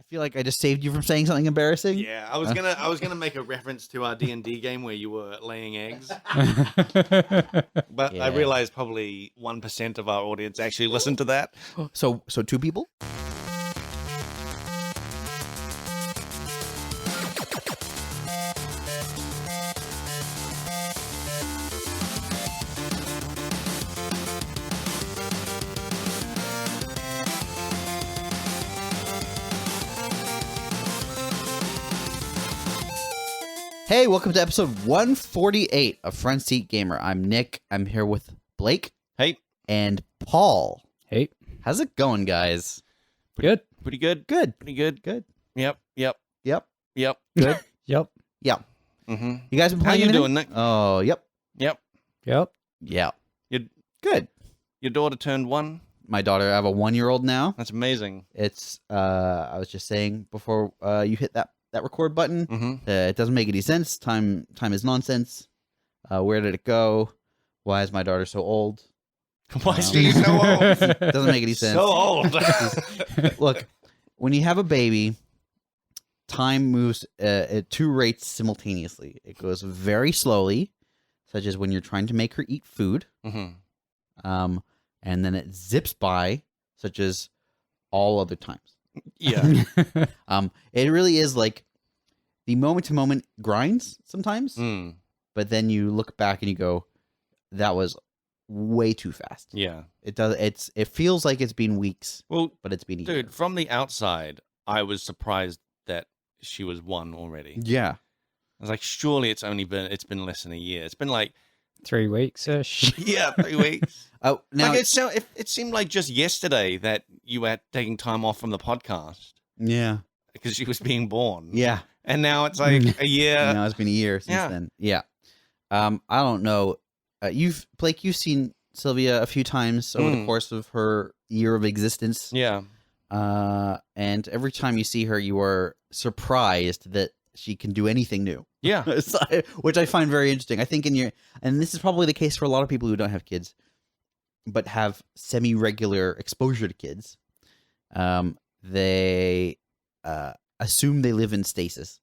feel like I just saved you from saying something embarrassing. Yeah, I was gonna make a reference to our D&D game where you were laying eggs, but I realized probably 1% of our audience actually listened to that. So 2 people. Hey, welcome to episode 148 of Front Seat Gamer. I'm Nick. I'm here with Blake. Hey. And Paul. Hey. How's it going, guys? Good. Pretty good. Good. Pretty good. Good. Yep. Yep. Yep. Good. Yep. Yeah. Mm-hmm. You guys been How playing you anything? doing, Nick? Oh, yep. Yep. Yep. Yeah. You- Good. Your daughter turned 1. My daughter, I have a 1-year-old now. That's amazing. It's, I was just saying before you hit that record button, Mm-hmm. it doesn't make any sense. Time is nonsense. Where did it go? Why is my daughter so old? Why is she so old? Doesn't make any sense. So old. Look, when you have a baby, time moves at 2 rates simultaneously. It goes very slowly, such as when you're trying to make her eat food. Mm-hmm. And then it zips by, such as all other times. Yeah. It really is like the moment-to-moment grinds sometimes, Mm. but then you look back and you go, that was way too fast. Yeah. It feels like it's been weeks, Well, but it's been a year. dude, from the outside, I was surprised that she was 1 already. Yeah. I was like, surely it's been less than a year. It's been like 3 weeks-ish. 3 weeks. Oh, now Like it seemed like just yesterday that you were taking time off from the podcast yeah. because she was being born. Yeah. And now it's like a year. Now it's been a year since then. Yeah. I don't know. Blake, you've seen Sylvia a few times over the course of her year of existence. Yeah. And every time you see her, you are surprised that she can do anything new. Yeah. Which I find very interesting. I think and this is probably the case for a lot of people who don't have kids, but have semi-regular exposure to kids. They assume they live in stasis.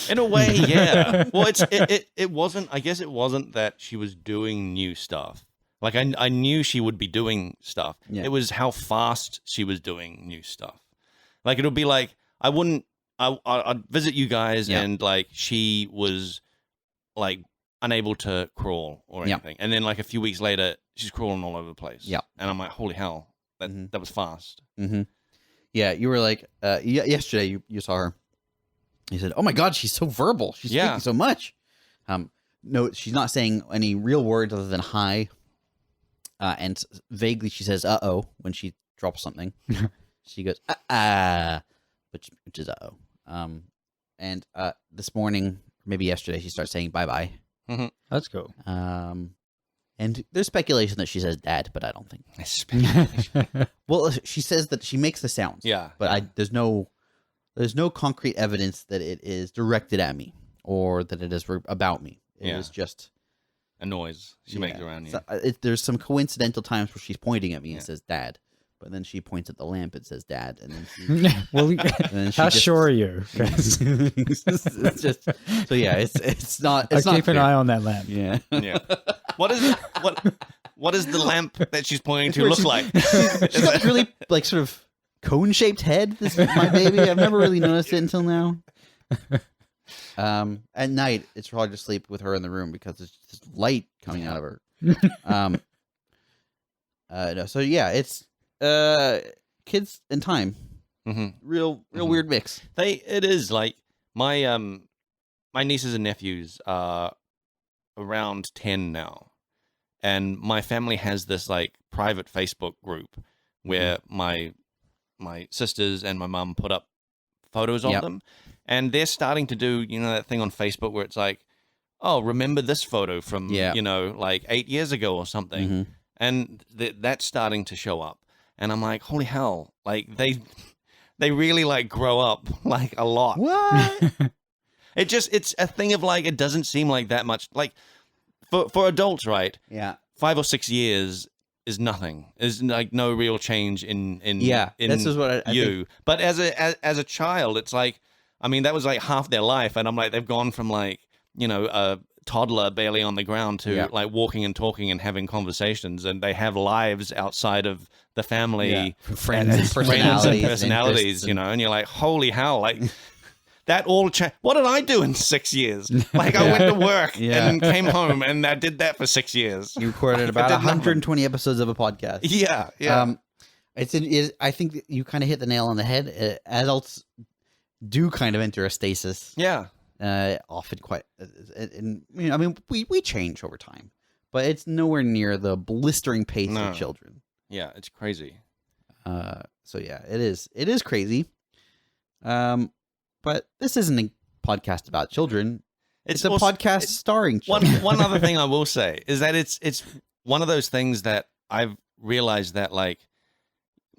In a way, yeah. Well, it wasn't. I guess it wasn't that she was doing new stuff. Like I knew she would be doing stuff. Yeah. It was how fast she was doing new stuff. Like it'll be like I'd visit you guys and like she was like unable to crawl or anything, and then like a few weeks later she's crawling all over the place. Yeah, and I'm like, holy hell, that was fast. Mm-hmm. Yeah, you were like yesterday. You saw her. You said, "Oh my God, she's so verbal. She's speaking so much." No, she's not saying any real words other than hi. And vaguely she says "uh-oh" when she drops something. She goes which is "uh-oh." And this morning, maybe yesterday, she starts saying bye-bye. Mm-hmm. That's cool. And there's speculation that she says dad, but I don't think. Speculation. Well, she says that she makes the sounds. Yeah. But there's no concrete evidence that it is directed at me or that it is about me. It is just a noise she makes around you. So, there's some coincidental times where she's pointing at me and says dad, but then she points at the lamp and says dad, and then she, Well, and then she how just, sure are you? it's just so yeah. It's not. It's I'll not keep an fair. eye on that lamp. Yeah. What does the lamp that she's pointing to look like? She's got this really like sort of cone-shaped head. This is my baby. I've never really noticed it until now. At night, it's hard to sleep with her in the room because there's just light coming out of her. No, so yeah, it's kids and time. Mm-hmm. Real weird mix. It is like my nieces and nephews are around 10 now, and my family has this like private Facebook group where my sisters and my mum put up photos of them, and they're starting to do that thing on Facebook where it's like, oh, remember this photo from like 8 years ago or something. Mm-hmm. And that's starting to show up, and I'm like, holy hell, like they really like grow up like a lot. What? It's a thing of like, it doesn't seem like that much, like for adults, right? Yeah. 5 or 6 years is nothing. Is like no real change in this is what I you. think. But as a child, it's like, I mean, that was like half their life, and I'm like, they've gone from like, you know, a toddler barely on the ground to like walking and talking and having conversations, and they have lives outside of the family, friends and personalities, you know, and you're like, holy hell, like. That all changed. What did I do in 6 years? Like, I went to work and came home, and I did that for 6 years. You recorded about 120 episodes of a podcast. Yeah. I think that you kind of hit the nail on the head. Adults do kind of enter a stasis. Yeah. Often quite. And I mean, we change over time, but it's nowhere near the blistering pace of children. Yeah, it's crazy. So yeah, it is crazy. But this isn't a podcast about children. It's a podcast starring children. One other thing I will say is that it's one of those things that I've realized that, like,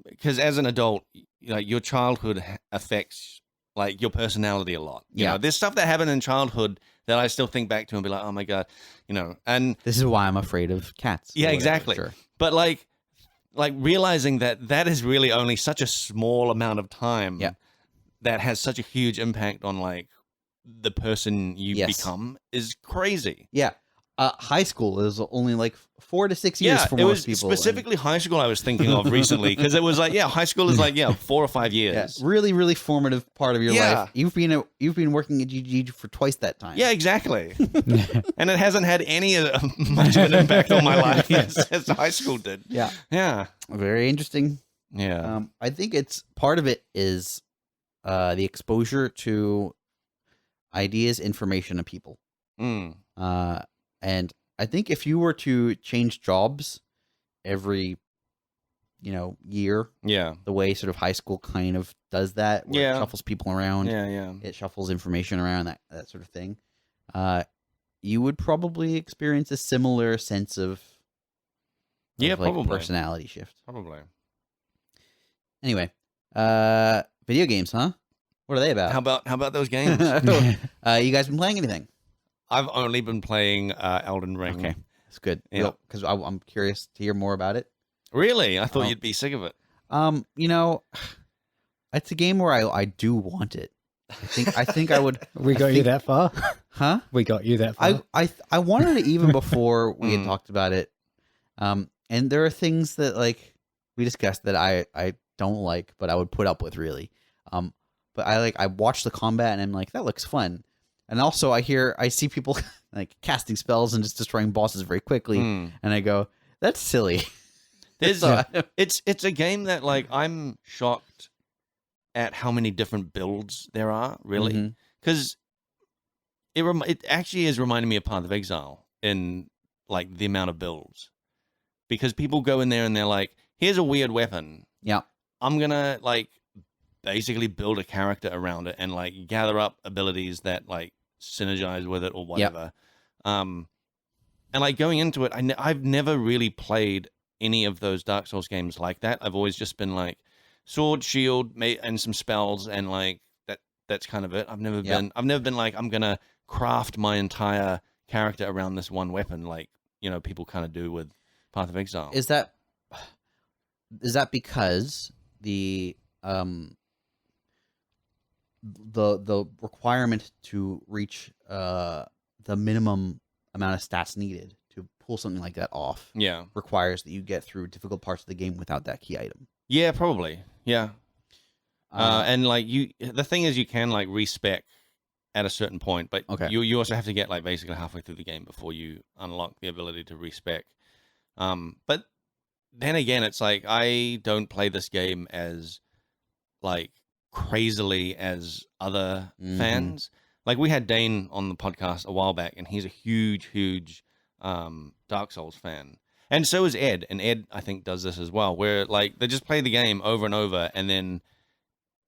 because as an adult, like, your childhood affects like your personality a lot. You know, there's stuff that happened in childhood that I still think back to and be like, oh my God, you know, and this is why I'm afraid of cats. Yeah, exactly. Sure. But like realizing that is really only such a small amount of time. Yeah. That has such a huge impact on like the person you become is crazy. Yeah. High school is only like 4 to 6 years for most people. Specifically high school I was thinking of recently, because it was like, high school is like 4 or 5 years. Yeah, really, really formative part of your life. You've been working at GG for twice that time. Yeah, exactly. And it hasn't had any much of an impact on my life as high school did. Yeah. Yeah. Very interesting. Yeah. I think it's part of it is the exposure to ideas, information, and people. And I think if you were to change jobs every, year, the way sort of high school kind of does that, where it shuffles people around, it shuffles information around, that sort of thing, you would probably experience a similar sense of probably personality shift. Probably. Anyway, video games, huh? What are they about? How about those games? You guys been playing anything? I've only been playing Elden Ring. Okay, that's good. Yeah, because I'm curious to hear more about it. Really? I thought you'd be sick of it. It's a game where I do want it. I think I would. We got you that far? Huh? We got you that far. I wanted it even before we had talked about it. And there are things that like we discussed that I don't like, but I would put up with really. But I watch the combat and I'm like, that looks fun. And also I see people like casting spells and just destroying bosses very quickly. And I go, that's silly. It's a game that like I'm shocked at how many different builds there are, really. Because it actually is reminding me of Path of Exile in like the amount of builds. Because people go in there and they're like, here's a weird weapon. Yeah. I'm gonna like basically build a character around it and like gather up abilities that like synergize with it or whatever. And like going into it, I've never really played any of those Dark Souls games like that. I've always just been like sword, shield, and some spells, and like that's kind of it. I've never been like, I'm gonna craft my entire character around this one weapon, like people kind of do with Path of Exile. Is that because the requirement to reach the minimum amount of stats needed to pull something like that off requires that you get through difficult parts of the game without that key item? Yeah, probably. Yeah. And like the thing is, you can like respec at a certain point, but you also have to get like basically halfway through the game before you unlock the ability to respec. But then again, it's like I don't play this game as like crazily as other fans. Like we had Dane on the podcast a while back, and he's a huge Dark Souls fan. And so is Ed. And Ed, I think, does this as well, where like they just play the game over and over, and then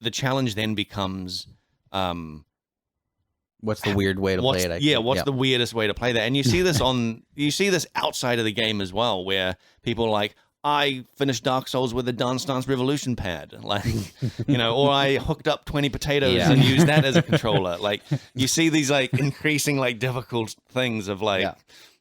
the challenge then becomes what's the weird way to play it? What's the weirdest way to play that? And you see this outside of the game as well, where people are like, I finished Dark Souls with a Dance Dance Revolution pad, like, or I hooked up 20 potatoes and used that as a controller. Like, you see these like increasing like difficult things of like,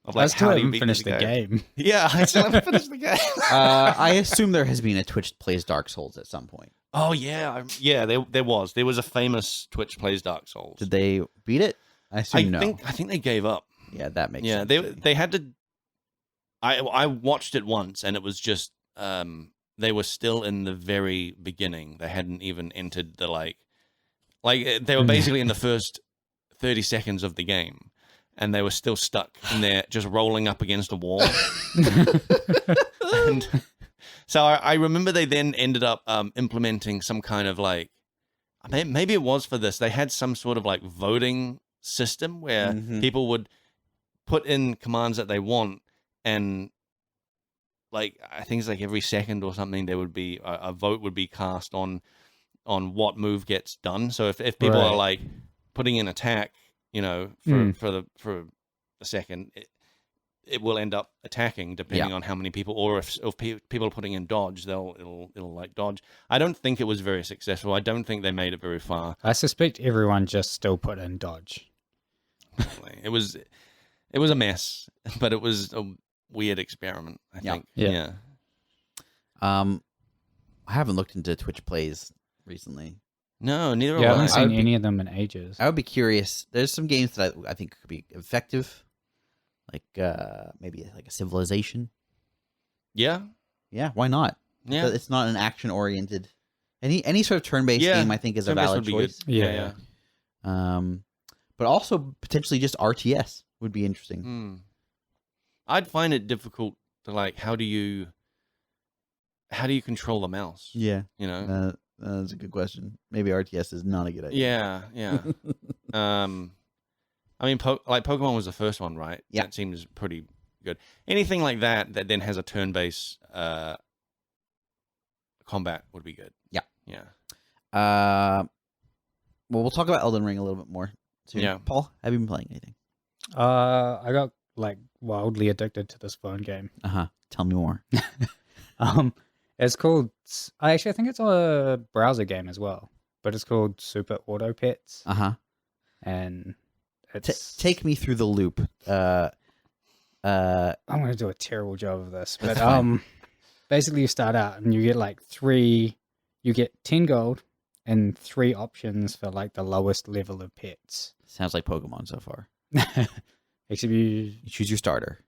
Of I like, still how do you haven't beat finished this the game. Yeah, I still haven't finished the game. I assume there has been a Twitch plays Dark Souls at some point. Oh yeah, yeah. There was a famous Twitch plays Dark Souls. Did they beat it? I assume no. I think they gave up. Yeah, that makes Yeah, sense. to me. they had to. I watched it once, and it was just they were still in the very beginning. They hadn't even entered the like they were basically in the first 30 seconds of the game, and they were still stuck in there, just rolling up against a wall. And so I remember they then ended up implementing some kind of like, maybe it was for this. They had some sort of like voting system where people would put in commands that they want, and like I think it's like every second or something there would be a vote would be cast on what move gets done. So if people are like putting in attack, for a second, it will end up attacking depending on how many people, or if people are putting in dodge, it'll like dodge. I don't think it was very successful. I don't think they made it very far. I suspect everyone just still put in dodge. It was a mess, but it was a weird experiment, I think. Yeah. I haven't looked into Twitch plays recently. No, neither I have haven't I. seen any of them in ages. I would be curious. There's some games that I think could be effective, like maybe like a Civilization. Yeah. Yeah, why not? Yeah. It's not an action oriented. Any sort of turn-based game, I think, is a Turn-based valid would be choice. good. Yeah. But also potentially just RTS would be interesting. I'd find it difficult to like, how do you control the mouse? Yeah, That's a good question. Maybe RTS is not a good idea. Yeah. I mean, Pokemon was the first one, right? Yeah, that seems pretty good. Anything like that then has a turn-based combat would be good. Yeah. Well, we'll talk about Elden Ring a little bit more soon. Yeah. Paul, have you been playing anything? I got like wildly addicted to this phone game. Tell me more. It's called. I think it's a browser game as well, but it's called Super Auto Pets. And it's take me through the loop. I'm gonna do a terrible job of this, but fine. basically you start out and you get 10 gold and 3 options for like the lowest level of pets. Sounds like Pokemon so far. Except you choose your starter.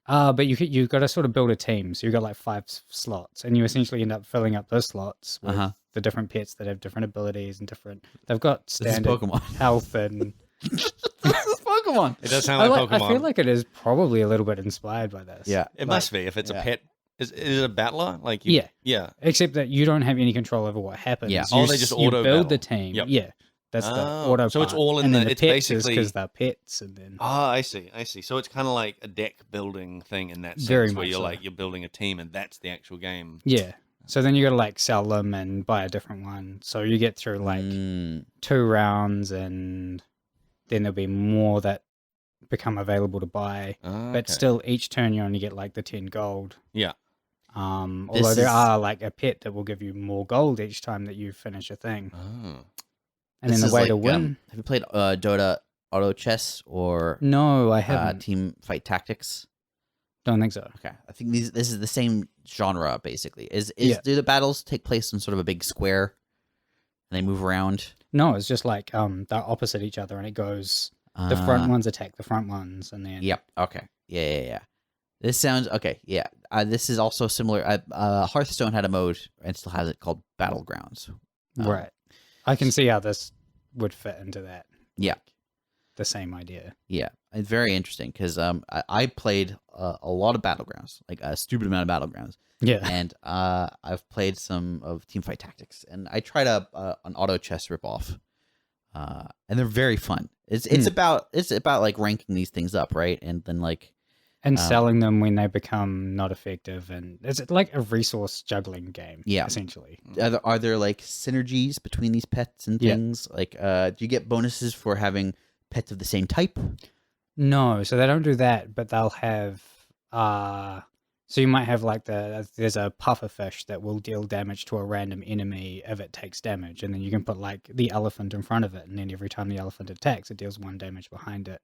But you got to sort of build a team. So you got like 5 slots, and you essentially end up filling up those slots with the different pets that have different abilities and different. They've got standard Pokemon. health and. This is Pokemon. It does sound like Pokemon. I feel like it is probably a little bit inspired by this. Yeah, it must be if it's a pet. Is it a battler? Like yeah. Except that you don't have any control over what happens. Yeah. They just you auto build battle. the team. Yep. Yeah. That's the auto. So it's part. all in and the. then It's pets basically because they're pets, and then. I see. So it's kind of like a deck building thing in that sense, Very where much you're so. like you're building a team, and that's the actual game. Yeah. So then you got to like sell them and buy a different one. So you get through like 2 rounds, and then there'll be more that become available to buy. But still, each turn you only get like the 10 gold. Yeah. Although there are like a pet that will give you more gold each time that you finish a thing. And then the way to win. Have you played Dota Auto Chess or No, I haven't. Team Fight Tactics? Don't think so. Okay, I think this is the same genre basically. Do the battles take place in sort of a big square, and they move around? No, it's just like they're opposite each other, and it goes. The front ones attack the front ones, and then. Yep. Okay. Yeah. This sounds okay. Yeah. This is also similar. Hearthstone had a mode and still has it called Battlegrounds. Right. I can see how this would fit into that. Yeah. The same idea. Yeah. It's very interesting because I played a lot of Battlegrounds, like a stupid amount of Battlegrounds. Yeah. And I've played some of Teamfight Tactics, and I tried an auto chess ripoff, and they're very fun. It's about like ranking these things up, right? And then like selling them when they become not effective, and it's like a resource juggling game. Yeah, essentially. Are there like synergies between these pets and things? Like, do you get bonuses for having pets of the same type? No, so they don't do that, but they'll have. So you might have like there's a pufferfish that will deal damage to a random enemy if it takes damage, and then you can put like the elephant in front of it, and then every time the elephant attacks, it deals 1 damage behind it.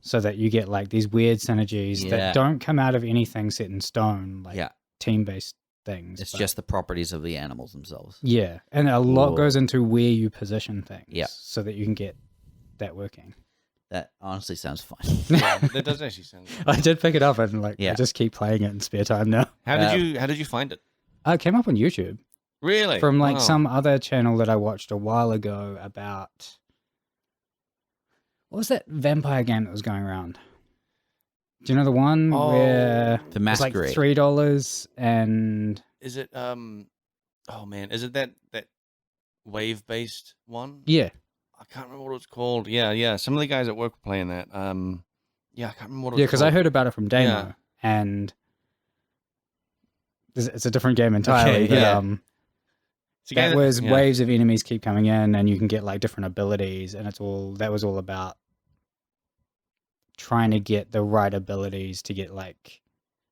so that you get like these weird synergies Yeah. that don't come out of anything set in stone, like Yeah. team-based things. It's but- just the properties of the animals themselves. yeah, and a lot Cool. goes into where you position things, Yeah. so that you can get that working. That honestly sounds fun. Yeah, that does actually sound good. I did pick it up and like Yeah. I just keep playing it in spare time now. How did you find it? It came up on YouTube Really? from like Wow. some other channel that I watched a while ago about what was that vampire game that was going around? Do you know the one where The it's like Masquerade. $3 and Is it oh man, is it that wave based one? yeah, I can't remember what it's called. Yeah. Some of the guys at work were playing that. Yeah, I can't remember what it was. yeah, because I called. heard about it from Damo Yeah. and it's a different game entirely. Okay, but, yeah. It's a game that was yeah. waves of enemies keep coming in, and you can get like different abilities, and that was all about trying to get the right abilities to get like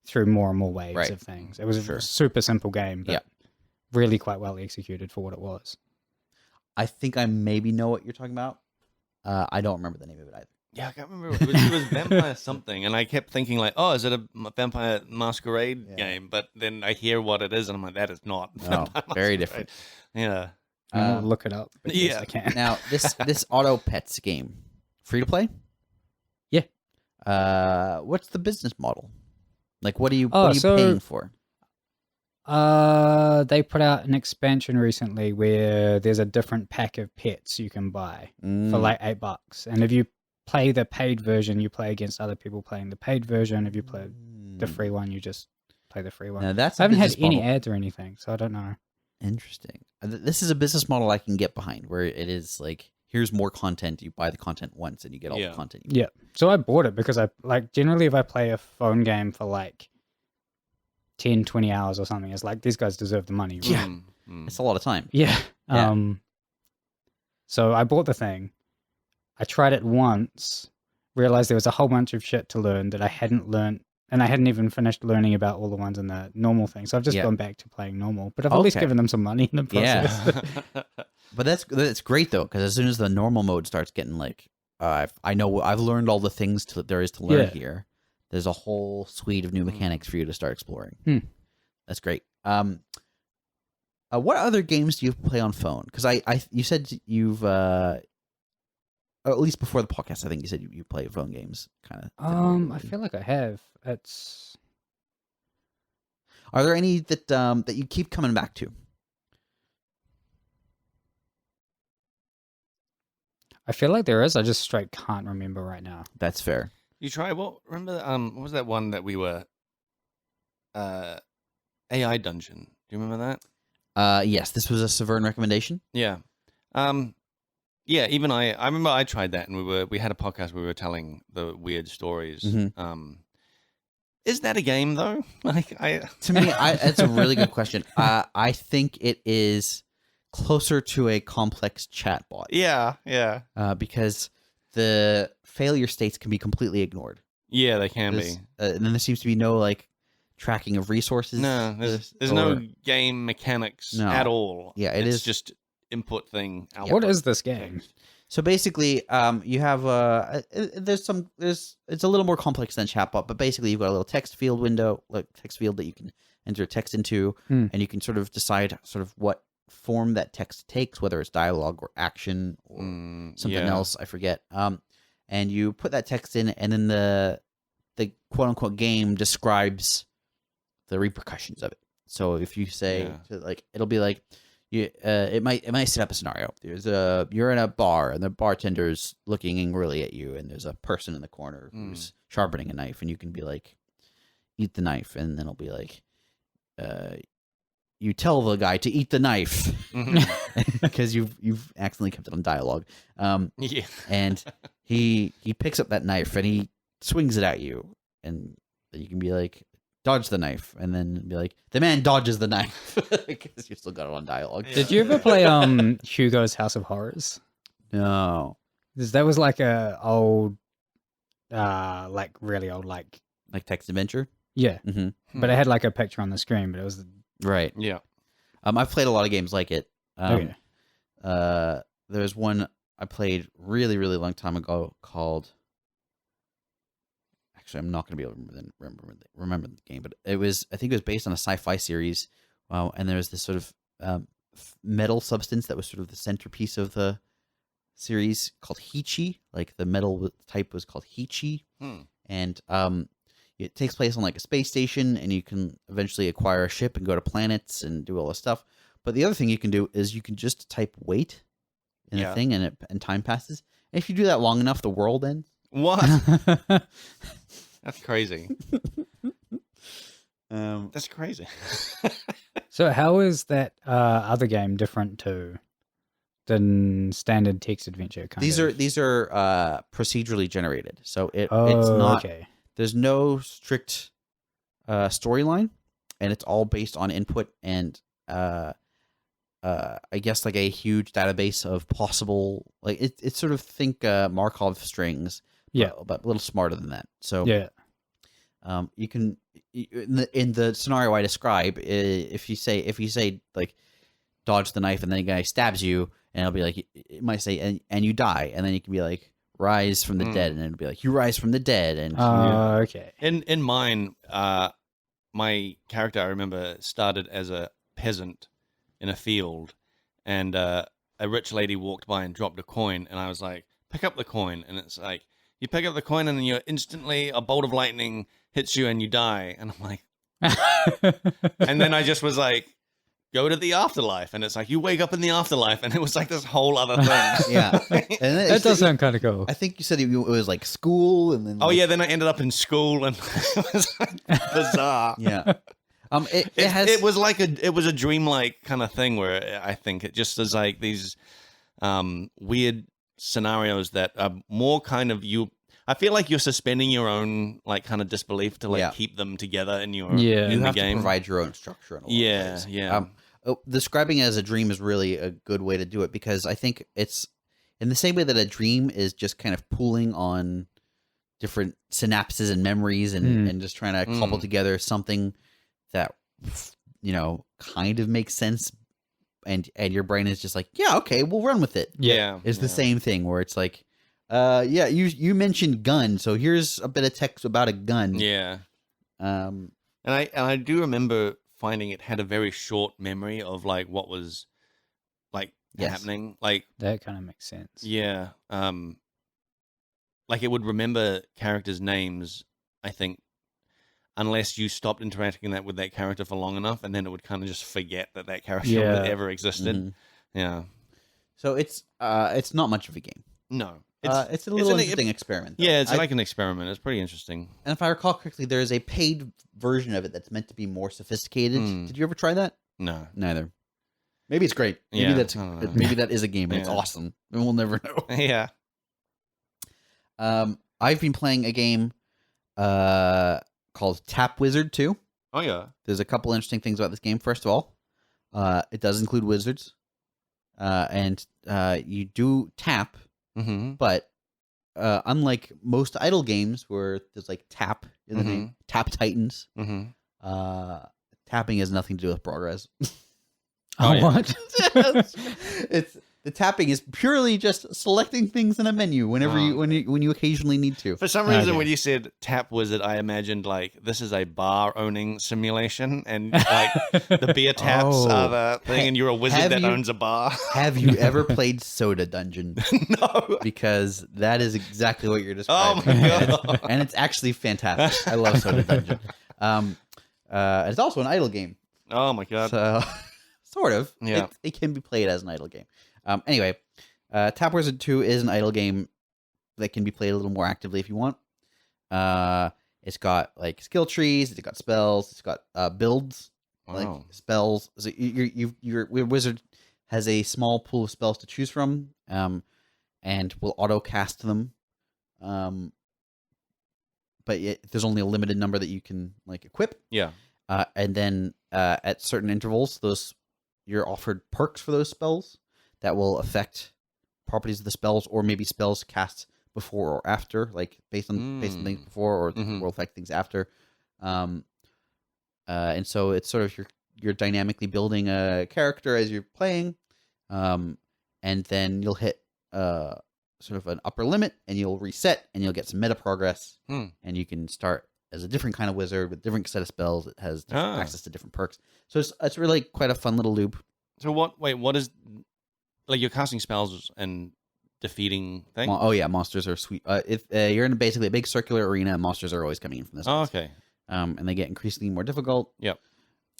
through more and more waves Right. of things. It was Sure. a super simple game, but Yeah. really quite well executed for what it was. I think I maybe know what you're talking about. I don't remember the name of it either. Yeah, I can't remember. It was Vampire something, and I kept thinking like, oh, is it a Vampire Masquerade Yeah. game? But then I hear what it is, and I'm like, that is not. No, Vampire very Masquerade. different. Yeah. I'm Uh, gonna look it up because yeah. I can. Now this Auto Pets game, free to play? Yeah. What's the business model? Like, what are you Oh, so- paying for? They put out an expansion recently where there's a different pack of pets you can buy for Mm, like $8, and if you play the paid version, you play against other people playing the paid version. If you play the free one, you just play the free one. Now that's I a haven't had business any model. ads or anything, so I don't know. Interesting. This is a business model I can get behind, where it is like, here's more content. You buy the content once, and you get all Yeah. the content. Yeah. So I bought it because I like generally if I play a phone game for like 10, 20 hours or something, it's like these guys deserve the money. Right? Yeah. Mm. It's a lot of time. Yeah. Yeah. So I bought the thing. I tried it once, realized there was a whole bunch of shit to learn that I hadn't learned, and I hadn't even finished learning about all the ones in the normal thing. So I've just Yeah. gone back to playing normal. But I've at least Okay. given them some money in the Yeah. process. But that's great though, because as soon as the normal mode starts getting like, I know I've learned all the things there is to learn Yeah. here. There's a whole suite of new mechanics for you to start exploring. Hmm. That's great. What other games do you play on phone? Because you said you've or at least before the podcast, I think you said you play phone games, kind of. I feel like I have. It's Are there any that you keep coming back to? I feel like there is. I just straight can't remember right now. That's fair. You try remember what was that one that we were AI Dungeon. Do you remember that? Yes, this was a Severn recommendation. Yeah. Yeah, even I remember I tried that, and we had a podcast where we were telling the weird stories. Mhm. Is that a game though? Like To me, that's a really good question. I think it is closer to a complex chatbot. yeah. Because the failure states can be completely ignored. Yeah, they can be. And then there seems to be no like tracking of resources. No, there's or- no game mechanics No. at all. Yeah, it it's is- just input thing. Output What is this game? thing. So basically, you have it's a little more complex than chatbot, but basically you've got a little text field window, like text field that you can enter text into, Hmm. and you can sort of decide sort of what form that text takes, whether it's dialogue or action or something yeah. else, I forget. And you put that text in, and then the quote unquote game describes the repercussions of it. So if you say like, it'll be like, it might set up a scenario. You're in a bar and the bartender's looking angrily at you, and there's a person in the corner who's sharpening a knife, and you can be like, eat the knife, and then it'll be like, you tell the guy to eat the knife because you've accidentally kept it on dialogue. Yeah. And he picks up that knife and he swings it at you, and you can be like, dodge the knife, and then be like, the man dodges the knife because you still got it on dialogue. Did you ever play Hugo's House of Horrors? No, 'Cause that was like a old, like really old, like like text adventure. yeah, Hmm. but it had like a picture on the screen, but it was Right. Yeah. I've played a lot of games like it. okay. There's one I played really, really long time ago called actually, I'm not going to be able to remember the game, but I think it was based on a sci-fi series, and there was this sort of metal substance that was sort of the centerpiece of the series called Heechee. Like the metal type was called Heechee, and it takes place on like a space station, and you can eventually acquire a ship and go to planets and do all this stuff. But the other thing you can do is you can just type wait in the thing, and time passes. And if you do that long enough, the world ends. What? That's crazy. That's crazy. So how is that other game different to than standard text adventure kind These of? are procedurally generated, so it's Oh, not. okay. There's no strict storyline, and it's all based on input and I guess like a huge database of possible, like it's sort of think Markov strings, but a little smarter than that. So you can in the scenario I describe, if you say like dodge the knife and then a guy stabs you, and it'll be like, it might say and you die, and then you can be like rise from the dead, and it'll be like you rise from the dead, and okay. In mine, my character, I remember, started as a peasant in a field, and a rich lady walked by and dropped a coin, and I was like, pick up the coin, and it's like, you pick up the coin and then you're instantly, a bolt of lightning hits you and you die, and I'm like, and then I just was like, go to the afterlife, and it's like you wake up in the afterlife, and it was like this whole other thing. Yeah, and that does sound kind of cool. I think you said it was like school, and then then I ended up in school, and it was like bizarre. Yeah. It was like it was a dreamlike kind of thing where I think it just is like these weird scenarios that are more kind of you. I feel like you're suspending your own like kind of disbelief to like keep them together in your in you the have game. to provide your own structure. In a lot of ways. Describing it as a dream is really a good way to do it, because I think it's in the same way that a dream is just kind of pooling on different synapses and memories and just trying to couple together something that kind of makes sense, and your brain is just like, yeah, okay, we'll run with it. It's the same thing where it's like, you mentioned gun, so here's a bit of text about a gun. And I do remember finding it had a very short memory of like what was like happening, like that kind of makes sense. Like it would remember characters' names, I think, unless you stopped interacting with that character for long enough, and then it would kind of just forget that character ever existed. So it's not much of a game. No, it's a little interesting experiment. Yeah, it's like an experiment. It's pretty interesting. And if I recall correctly, there is a paid version of it that's meant to be more sophisticated. Did you ever try that? No, neither. Maybe it's great. Maybe maybe that is a game and it's awesome, and we'll never know. I've been playing a game called Tap Wizard 2. Oh yeah. There's a couple interesting things about this game. First of all, it does include wizards, and you do tap. But unlike most idle games where there's like tap in the name, Tap Titans, tapping has nothing to do with progress. What? It's the tapping is purely just selecting things in a menu whenever when you occasionally need to. For some reason, when you said Tap Wizard, I imagined like this is a bar owning simulation, and like the beer taps are the thing, and you're a wizard that owns a bar. Have you ever played Soda Dungeon? No, because that is exactly what you're describing. Oh my god! And it's actually fantastic. I love Soda Dungeon. It's also an idle game. Oh my god! So, sort of. Yeah, it can be played as an idle game. Anyway, Tap Wizard 2 is an idle game that can be played a little more actively if you want. It's got like skill trees, it's got spells, it's got builds, like spells. So your wizard has a small pool of spells to choose from, and will auto cast them. But there's only a limited number that you can like equip. Yeah. And then at certain intervals, you're offered perks for those spells that will affect properties of the spells, or maybe spells cast before or after, like based on things before, or will affect things after. And so it's sort of you're dynamically building a character as you're playing, and then you'll hit sort of an upper limit, and you'll reset, and you'll get some meta progress, Hmm. and you can start as a different kind of wizard with different set of spells. It has different access to different perks. So it's really quite a fun little loop. So what is, like, you're casting spells and defeating things? Monsters are sweet. If you're in basically a big circular arena, and monsters are always coming in from this. Oh, okay. And they get increasingly more difficult. Yep.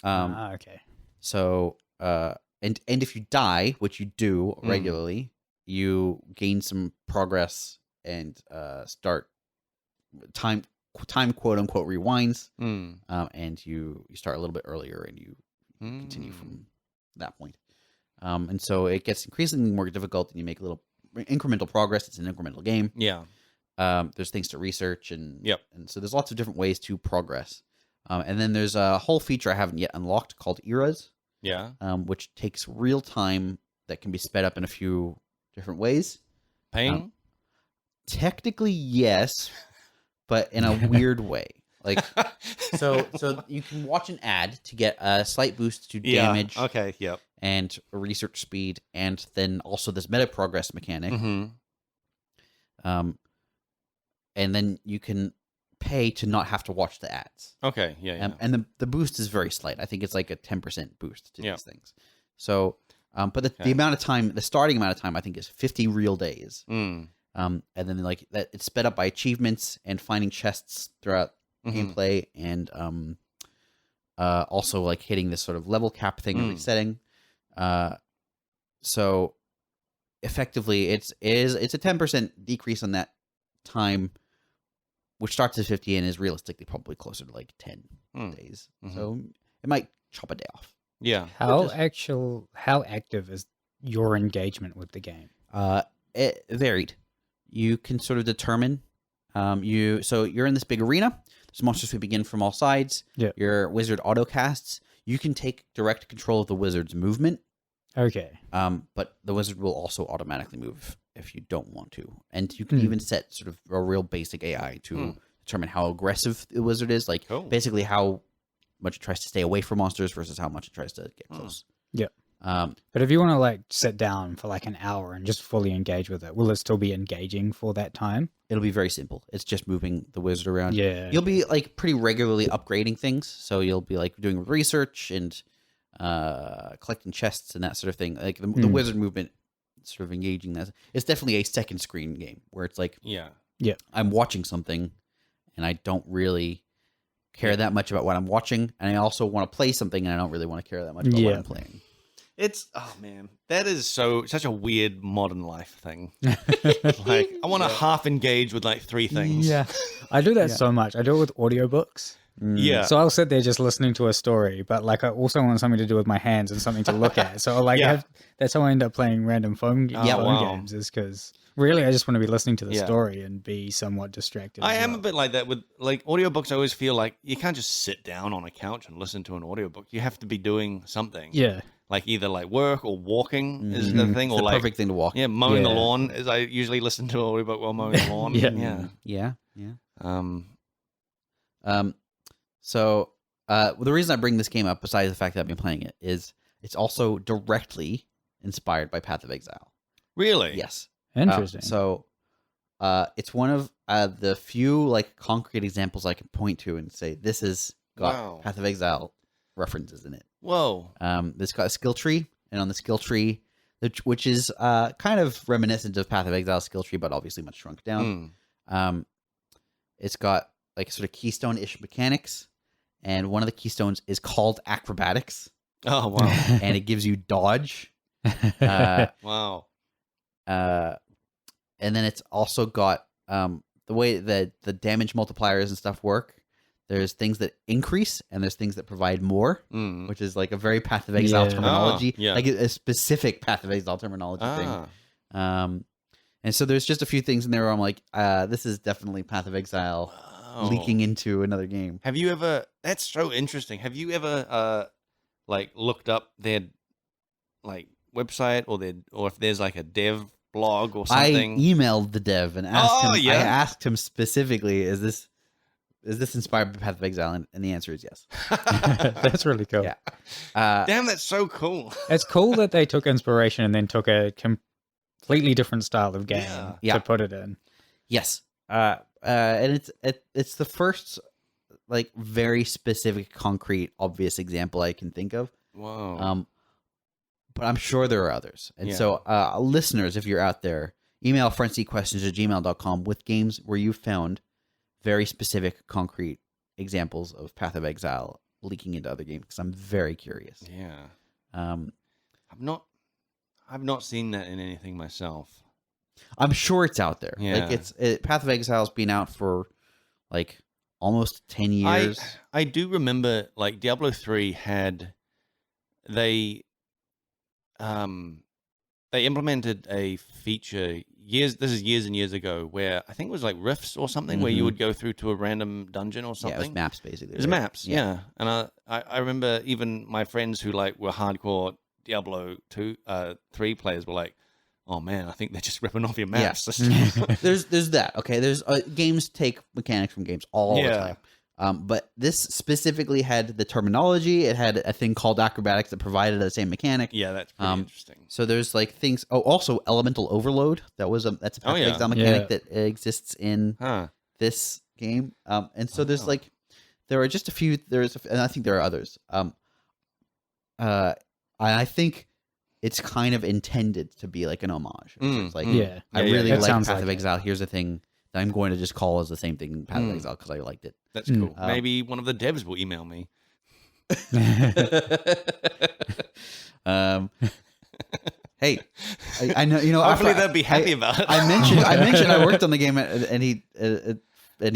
Okay. So and if you die, which you do regularly, you gain some progress and start time quote unquote rewinds. And you start a little bit earlier, and you continue from that point. And so it gets increasingly more difficult, and you make a little incremental progress. It's an incremental game. Yeah. There's things to research, and and so there's lots of different ways to progress. And then there's a whole feature I haven't yet unlocked called eras. Yeah. Which takes real time that can be sped up in a few different ways. Paying? Technically, yes, but in a weird way. Like, so you can watch an ad to get a slight boost to damage. Okay. Yep. And research speed, and then also this meta progress mechanic. And then you can pay to not have to watch the ads. Okay. Yeah. And the boost is very slight. I think it's like a 10% boost to these things. So, but the amount of time, the starting amount of time, I think is 50 real days. And then like that, it's sped up by achievements and finding chests throughout gameplay, and also like hitting this sort of level cap thing and resetting. So effectively, it's a 10% decrease on that time, which starts at 50 and is realistically probably closer to like 10 days. So it might chop a day off. Yeah. How active is your engagement with the game? It varied. You can sort of determine. So you're in this big arena. There's monsters sweeping in from all sides. Yeah. Your wizard autocasts. You can take direct control of the wizard's movement. Okay. But the wizard will also automatically move if you don't want to. And you can even set sort of a real basic AI to determine how aggressive the wizard is. Like basically how much it tries to stay away from monsters versus how much it tries to get close. Yeah. But if you want to like sit down for like an hour and just fully engage with it, will it still be engaging for that time? It'll be very simple. It's just moving the wizard around. Yeah. You'll be like pretty regularly upgrading things. So you'll be like doing research and collecting chests and that sort of thing. Like the wizard movement, sort of engaging that. It's definitely a second screen game where it's like, I'm watching something and I don't really care that much about what I'm watching. And I also want to play something and I don't really want to care that much about what I'm playing. It's, oh man, that is such a weird modern life thing. Like, I want to half engage with like 3 things. Yeah. I do that so much. I do it with audiobooks. Yeah. So I'll sit there just listening to a story, but like I also want something to do with my hands and something to look at. So like that's how I end up playing random phone games, is because really I just want to be listening to the story and be somewhat distracted. I am a bit like that with like audiobooks. I always feel like you can't just sit down on a couch and listen to an audiobook. You have to be doing something. Yeah. Like either like work or walking is the thing, or the like perfect thing to walk. Yeah, mowing the lawn is. I usually listen to an audiobook while mowing the lawn. So the reason I bring this game up, besides the fact that I've been playing it, is it's also directly inspired by Path of Exile. Really? Yes. Interesting. So it's one of the few like concrete examples I can point to and say this has got Path of Exile references in it. Whoa. This got a skill tree, and on the skill tree, which is kind of reminiscent of Path of Exile skill tree, but obviously much shrunk down. It's got like sort of keystone-ish mechanics, and one of the keystones is called acrobatics. Oh wow! And it gives you dodge. Wow. And then it's also got the way that the damage multipliers and stuff work. There's things that increase and there's things that provide more, which is like a very Path of Exile terminology, like a specific Path of Exile terminology thing. And so there's just a few things in there where I'm like, this is definitely Path of Exile leaking into another game. Have you ever? That's so interesting. Have you ever like looked up their like website or if there's like a dev blog or something? I emailed the dev and asked him. I asked him specifically, is this inspired by Path of Exile? And the answer is yes. That's really cool. Yeah. Damn, that's so cool. It's cool that they took inspiration and then took a completely different style of game Yeah. to put it in. Yes. And it's the first like very specific, concrete, obvious example I can think of. Whoa. But I'm sure there are others. And so listeners, if you're out there, email frontseatquestions@gmail.com with games where you found very specific, concrete examples of Path of Exile leaking into other games, because I'm very curious. Yeah. Um, I've not seen that in anything myself. I'm sure it's out there. Yeah. Like Path of Exile's been out for like almost 10 years. I do remember like Diablo 3 had they implemented a feature years and years ago where I think it was like rifts or something where you would go through to a random dungeon or something. Yeah, it was maps basically. It was maps, yeah. And I remember even my friends who like were hardcore Diablo 3 players were like, oh man, I think they're just ripping off your map system. there's that. Okay, there's games take mechanics from games all the time. But this specifically had the terminology. It had a thing called acrobatics that provided the same mechanic. Yeah, that's pretty interesting. So there's like things. Oh, also elemental overload. That's a Path of Exile mechanic that exists in this game. And so there's like there are just a few. And I think there are others. I think it's kind of intended to be like an homage. It's like, I really like Path of Exile. Here's a thing that I'm going to just call as the same thing, Path of Exile, because I liked it. That's cool. Maybe one of the devs will email me. Hey, I know, you know. Hopefully they'll be happy about it. I mentioned I worked on the game, and he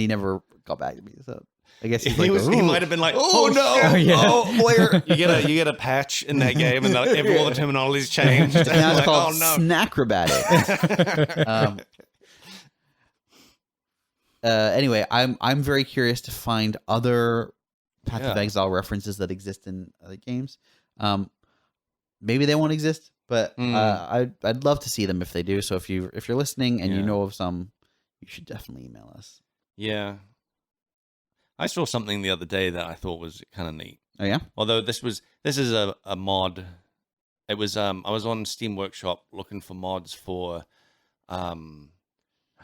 never got back to me. So I guess he might have been like, oh no, lawyer. You get a patch in that game, and like, all the terminology's changed. And now it's like, called oh no, Snackrobatic. Anyway, I'm very curious to find other Path of Exile references that exist in other games. Maybe they won't exist, but I'd love to see them if they do. So if you're listening and you know of some, you should definitely email us. Yeah, I saw something the other day that I thought was kind of neat. Oh yeah. Although this is a mod. It was I was on Steam Workshop looking for mods for I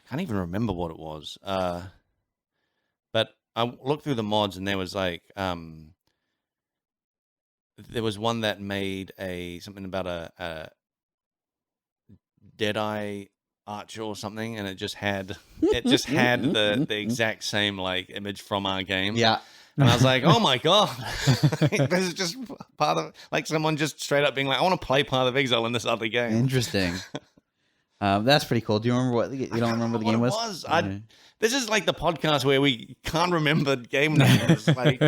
can't even remember what it was. But I looked through the mods and there was like there was one that made something about a Deadeye archer or something, and it just had the exact same like image from our game. Yeah. And I was like, oh my god, this is just part of like someone just straight up being like, I want to play Path of Exile in this other game. Interesting. That's pretty cool. Do you remember what you don't remember the game was? This is like the podcast where we can't remember game names. Like,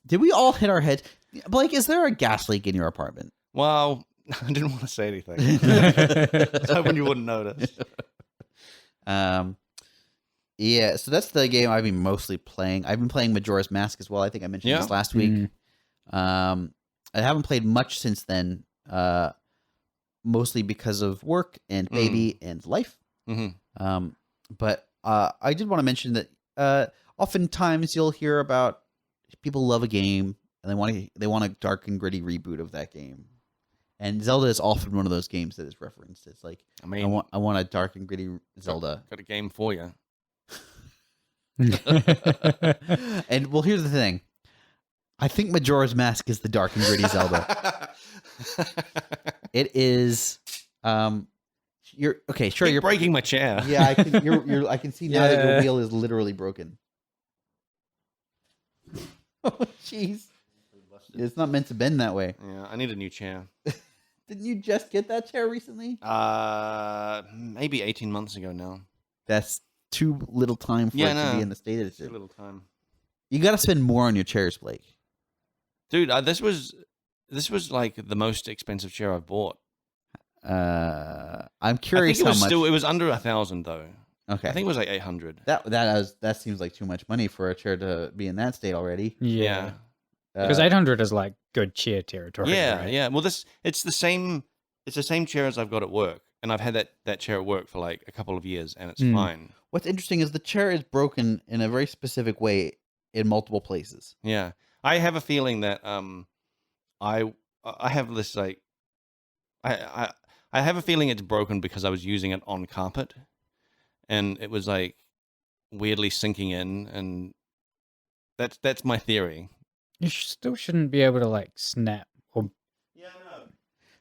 did we all hit our heads? Blake, is there a gas leak in your apartment? Well, I didn't want to say anything. I was hoping you wouldn't notice. Yeah, so that's the game I've been mostly playing. I've been playing Majora's Mask as well. I think I mentioned this last week. I haven't played much since then, mostly because of work and baby and life. But I did want to mention that oftentimes you'll hear about people love a game and they want a dark and gritty reboot of that game. And Zelda is often one of those games that is referenced. It's like, I want a dark and gritty Zelda. Got a game for you. And well, here's the thing. I think Majora's Mask is the dark and gritty Zelda. It is. You're okay. Sure, you're breaking my chair. Yeah, I can. I can see now that your wheel is literally broken. Oh, jeez. It's not meant to bend that way. Yeah, I need a new chair. Didn't you just get that chair recently? Maybe 18 months ago now. That's too little time for it to be in the state it's in. Too little time. You got to spend more on your chairs, Blake. Dude, this was like the most expensive chair I've bought. I'm curious how much. It was under 1,000 though. Okay, I think it was like 800. That seems like too much money for a chair to be in that state already. Yeah. Because 800 is like good chair territory. Yeah, right? yeah. Well, it's the same chair as I've got at work, and I've had that chair at work for like a couple of years, and it's fine. What's interesting is the chair is broken in a very specific way in multiple places. Yeah, I have a feeling that I have this like I I have a feeling it's broken because I was using it on carpet, and it was like weirdly sinking in, and that's my theory. You still shouldn't be able to like snap or. Yeah, no.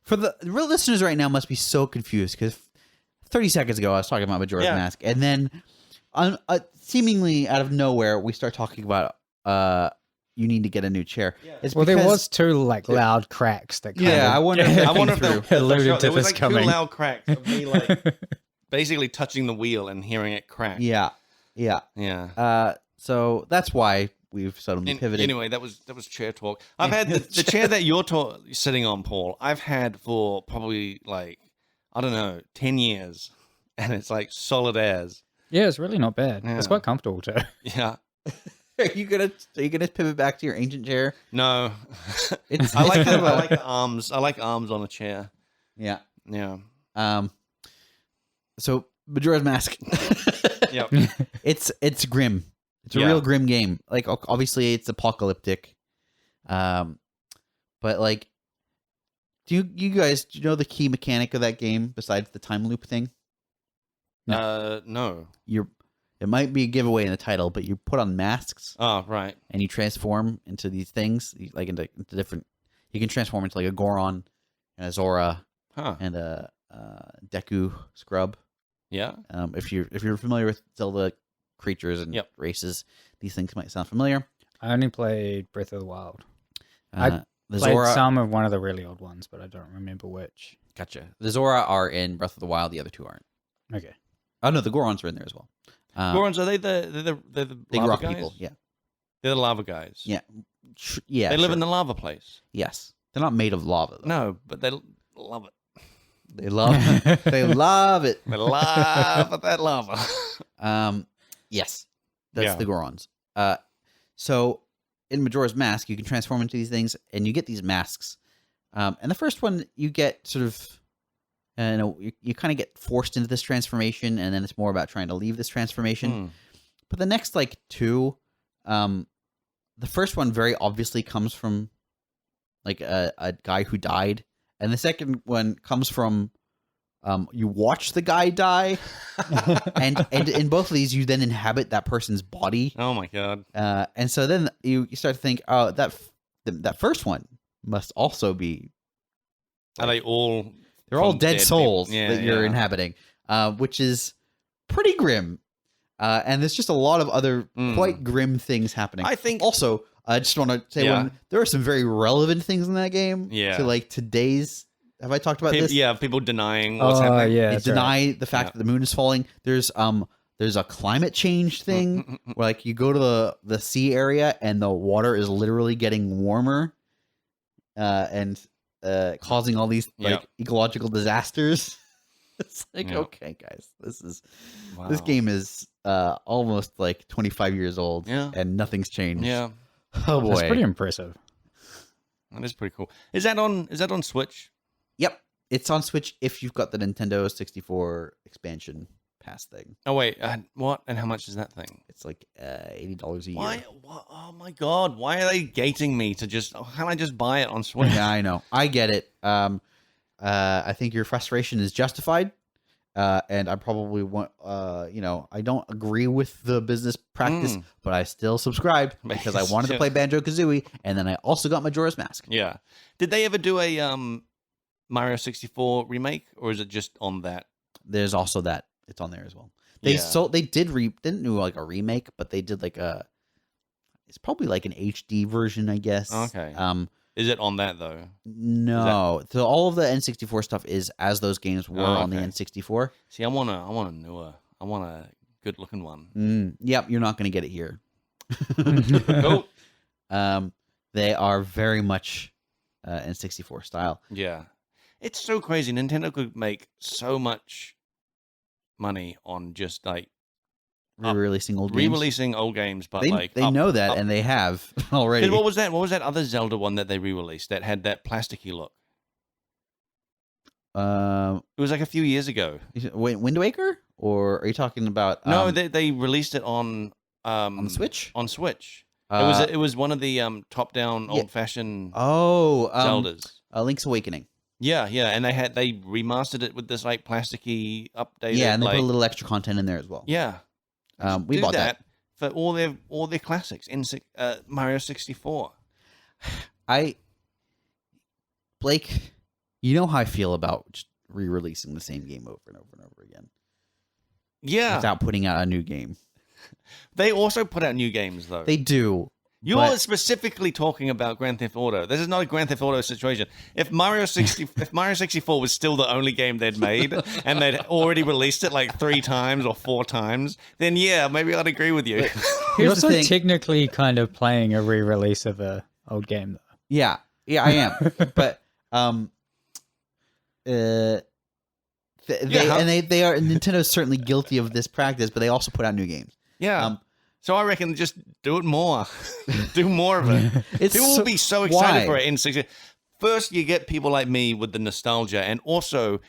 For the real listeners right now, must be so confused because 30 seconds ago I was talking about Majora's Mask, and then seemingly out of nowhere we start talking about you need to get a new chair. Yeah. It's Well, there because- was two like loud cracks that. Kind Yeah, of, I wonder if that I wonder came if through. alluded to there was this like coming. two loud cracks of me like basically touching the wheel and hearing it crack. Yeah. So that's why we've suddenly pivoted. Anyway, that was chair talk. I've had the chair that you're sitting on, Paul. I've had for probably like I don't know 10 years, and it's like solid as. Yeah, it's really not bad. Yeah. It's quite comfortable too. Yeah. Are you gonna pivot back to your ancient chair? No. It's I like kind of I like the arms. I like arms on a chair. Yeah. Yeah. So Majora's Mask. Yep. It's grim. It's a real grim game. Like obviously it's apocalyptic. But like do you guys know the key mechanic of that game besides the time loop thing? No. It might be a giveaway in the title, but you put on masks Oh, right. and you transform into these things, like into different. You can transform into like a Goron, and a Zora, and a Deku Scrub. Yeah. If you're familiar with Zelda creatures and races, these things might sound familiar. I only played Breath of the Wild. The Played Zora, some of one of the really old ones, but I don't remember which. gotcha. The Zora are in Breath of the Wild. The other two aren't. Okay. Oh no, the Gorons are in there as well. Gorons, are they the Big lava rock guys? people. Yeah. They're the lava guys. Yeah. Yeah. They live in the lava place. Yes. They're not made of lava. Though. No, but they love it. They love. They love it. They love that lava. Yes, that's Yeah. the Gorons. So in Majora's Mask, you can transform into these things, and you get these masks. And the first one, you get sort of, you kind of get forced into this transformation, and then it's more about trying to leave this transformation. But the next like two, the first one very obviously comes from like a guy who died, and the second one comes from you watch the guy die, and in both of these you then inhabit that person's body. Oh my god! And so then you start to think, oh, that first one must also be. Are they all? They're all dead souls Yeah, that you're inhabiting, which is pretty grim. And there's just a lot of other quite grim things happening. I think also, I just want to say there are some very relevant things in that game. Yeah. To like today's. Have I talked about this? Yeah, people denying what's happening. Yeah, They deny the fact that the moon is falling. There's a climate change thing where like you go to the sea area and the water is literally getting warmer, and causing all these like ecological disasters. It's like okay, guys, this game is almost like 25 years old, and nothing's changed. Yeah. Oh boy, that's pretty impressive. That is pretty cool. Is that on Switch? Yep, it's on Switch if you've got the Nintendo 64 expansion pass thing. Oh wait, what? And how much is that thing? It's like $80 a year. Why? Oh my god! Why are they gating me to just? Can't I just buy it on Switch? Yeah, I know. I get it. I think your frustration is justified, and I probably want. I don't agree with the business practice, but I still subscribe because I wanted to play Banjo-Kazooie, and then I also got Majora's Mask. Yeah. Did they ever do a Mario 64 remake, or is it just on that? There's also that. It's on there as well. They didn't do like a remake, but they did like it's probably like an HD version, I guess. Okay. Is it on that though? No. So all of the N64 stuff is as those games were on the N64. See, I want a good looking one. Yep, you're not going to get it here. Cool. They are very much N64 style. Yeah. It's so crazy. Nintendo could make so much money on just like re-releasing old games, but they know that and they have already. What was that? What was that other Zelda one that they re-released that had that plasticky look? It was like a few years ago. Wind Waker, or are you talking about? No, they released it on the Switch. On Switch, it was one of the top-down old-fashioned Zeldas. Zeldas. Link's Awakening. Yeah, and they remastered it with this like plasticky updated. Yeah, and they like, put a little extra content in there as well. Yeah, We bought that for all their classics in Mario 64. Blake, you know how I feel about just re-releasing the same game over and over and over again. Yeah, without putting out a new game. They also put out new games though. They do. You're specifically talking about Grand Theft Auto. This is not a Grand Theft Auto situation. If Mario 64 was still the only game they'd made and they'd already released it like 3 times or 4 times, then yeah, maybe I'd agree with you. You're also technically kind of playing a re-release of a old game, though. Yeah, I am. But they are Nintendo's certainly guilty of this practice, but they also put out new games. Yeah. So I reckon just do it more. Do more of it. People will be so excited for it in 60. First, you get people like me with the nostalgia, and also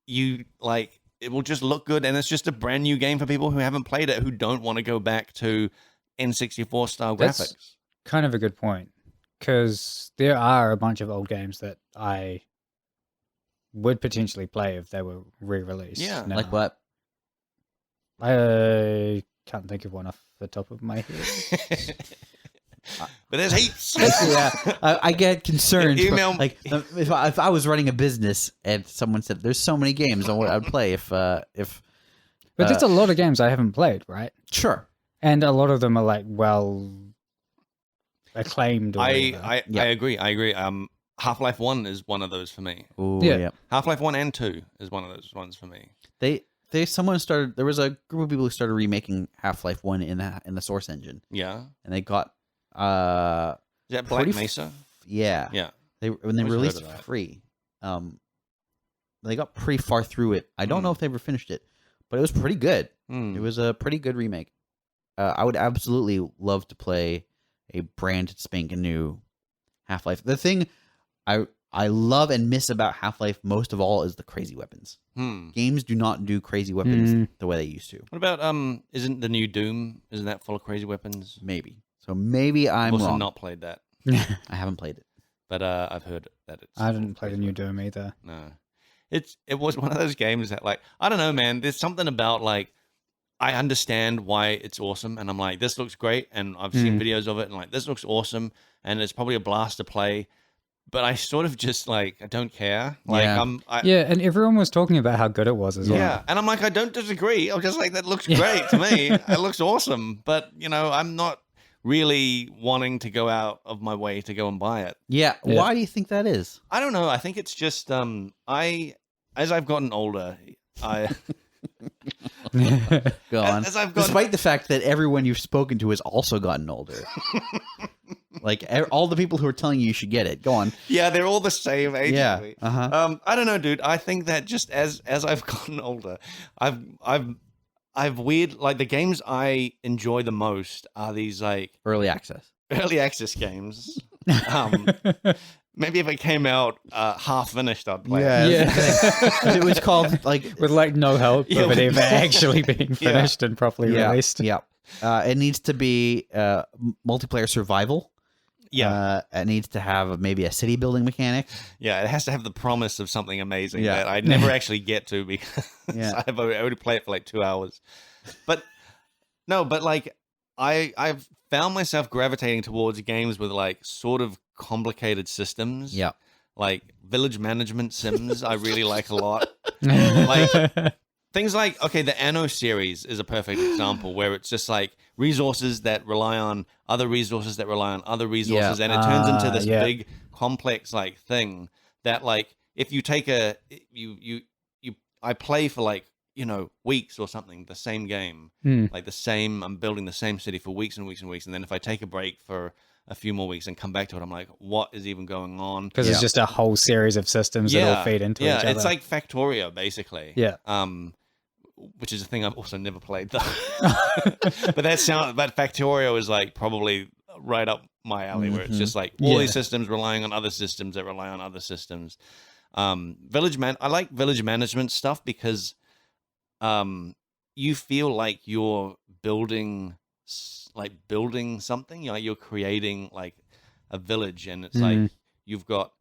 you like it will just look good, and it's just a brand new game for people who haven't played it, who don't want to go back to N64 style graphics. Kind of a good point, because there are a bunch of old games that I would potentially play if they were re-released. Yeah, now. Like what? I can't think of one off the top of my head. But there's heaps. Yeah, I get concerned. Email like if I was running a business and someone said there's so many games, I'd play if. But there's a lot of games I haven't played, right? Sure. And a lot of them are like well acclaimed. Or I agree. Half-Life 1 is one of those for me. Ooh, yeah. Half-Life 1 and 2 is one of those ones for me. There was a group of people who started remaking Half-Life 1 in the Source engine. Yeah. And they got is that Black Mesa? Yeah. Yeah. When they released it for free, they got pretty far through it. I don't know if they ever finished it, but it was pretty good. It was a pretty good remake. I would absolutely love to play a brand spanking new Half-Life. The thing I love and miss about Half-Life most of all is the crazy weapons. Games do not do crazy weapons the way they used to. What about isn't the new Doom, isn't that full of crazy weapons? Maybe. So maybe I'm also wrong. not played that. I haven't played it. But I've heard that it's I didn't play the new Doom either. No. It was one of those games that like I don't know, man, there's something about like I understand why it's awesome, and I'm like, this looks great, and I've seen videos of it, and like, this looks awesome, and it's probably a blast to play, but I sort of just like, I don't care. Like, yeah, and everyone was talking about how good it was as well. Yeah, and I'm like, I don't disagree. I'm just like, that looks great to me. It looks awesome, but you know, I'm not really wanting to go out of my way to go and buy it. Yeah. Why do you think that is? I don't know. I think it's just as I've gotten older, Go on. Despite the fact that everyone you've spoken to has also gotten older. Like all the people who are telling you should get it. Go on. Yeah, they're all the same age. Yeah. I don't know, dude. I think that just as I've gotten older, I've weird like the games I enjoy the most are these like early access games. Maybe if it came out half finished, I'd play it. If it was called like with like no help of it ever actually being finished and properly released. Yeah. It needs to be multiplayer survival. Yeah. It needs to have maybe a city building mechanic. Yeah, it has to have the promise of something amazing that I never actually get to because I only play it for like 2 hours. But no, but like I've found myself gravitating towards games with like sort of complicated systems. Yeah. Like village management sims I really like a lot. Like things like, okay, the Anno series is a perfect example where it's just like resources that rely on other resources that rely on other resources, and it turns into this big complex like thing that like if you take I play for like, you know, weeks or something, the same game, like I'm building the same city for weeks and weeks and weeks, and then if I take a break for a few more weeks and come back to it, I'm like, what is even going on? Because it's just a whole series of systems that all feed into each other. Yeah, it's like Factorio, basically. Yeah. Which is a thing I've also never played, though. But Factorio is like probably right up my alley, where it's just like all these systems relying on other systems that rely on other systems. I like village management stuff because you feel like you're building something, you know, you're creating like a village, and it's like you've got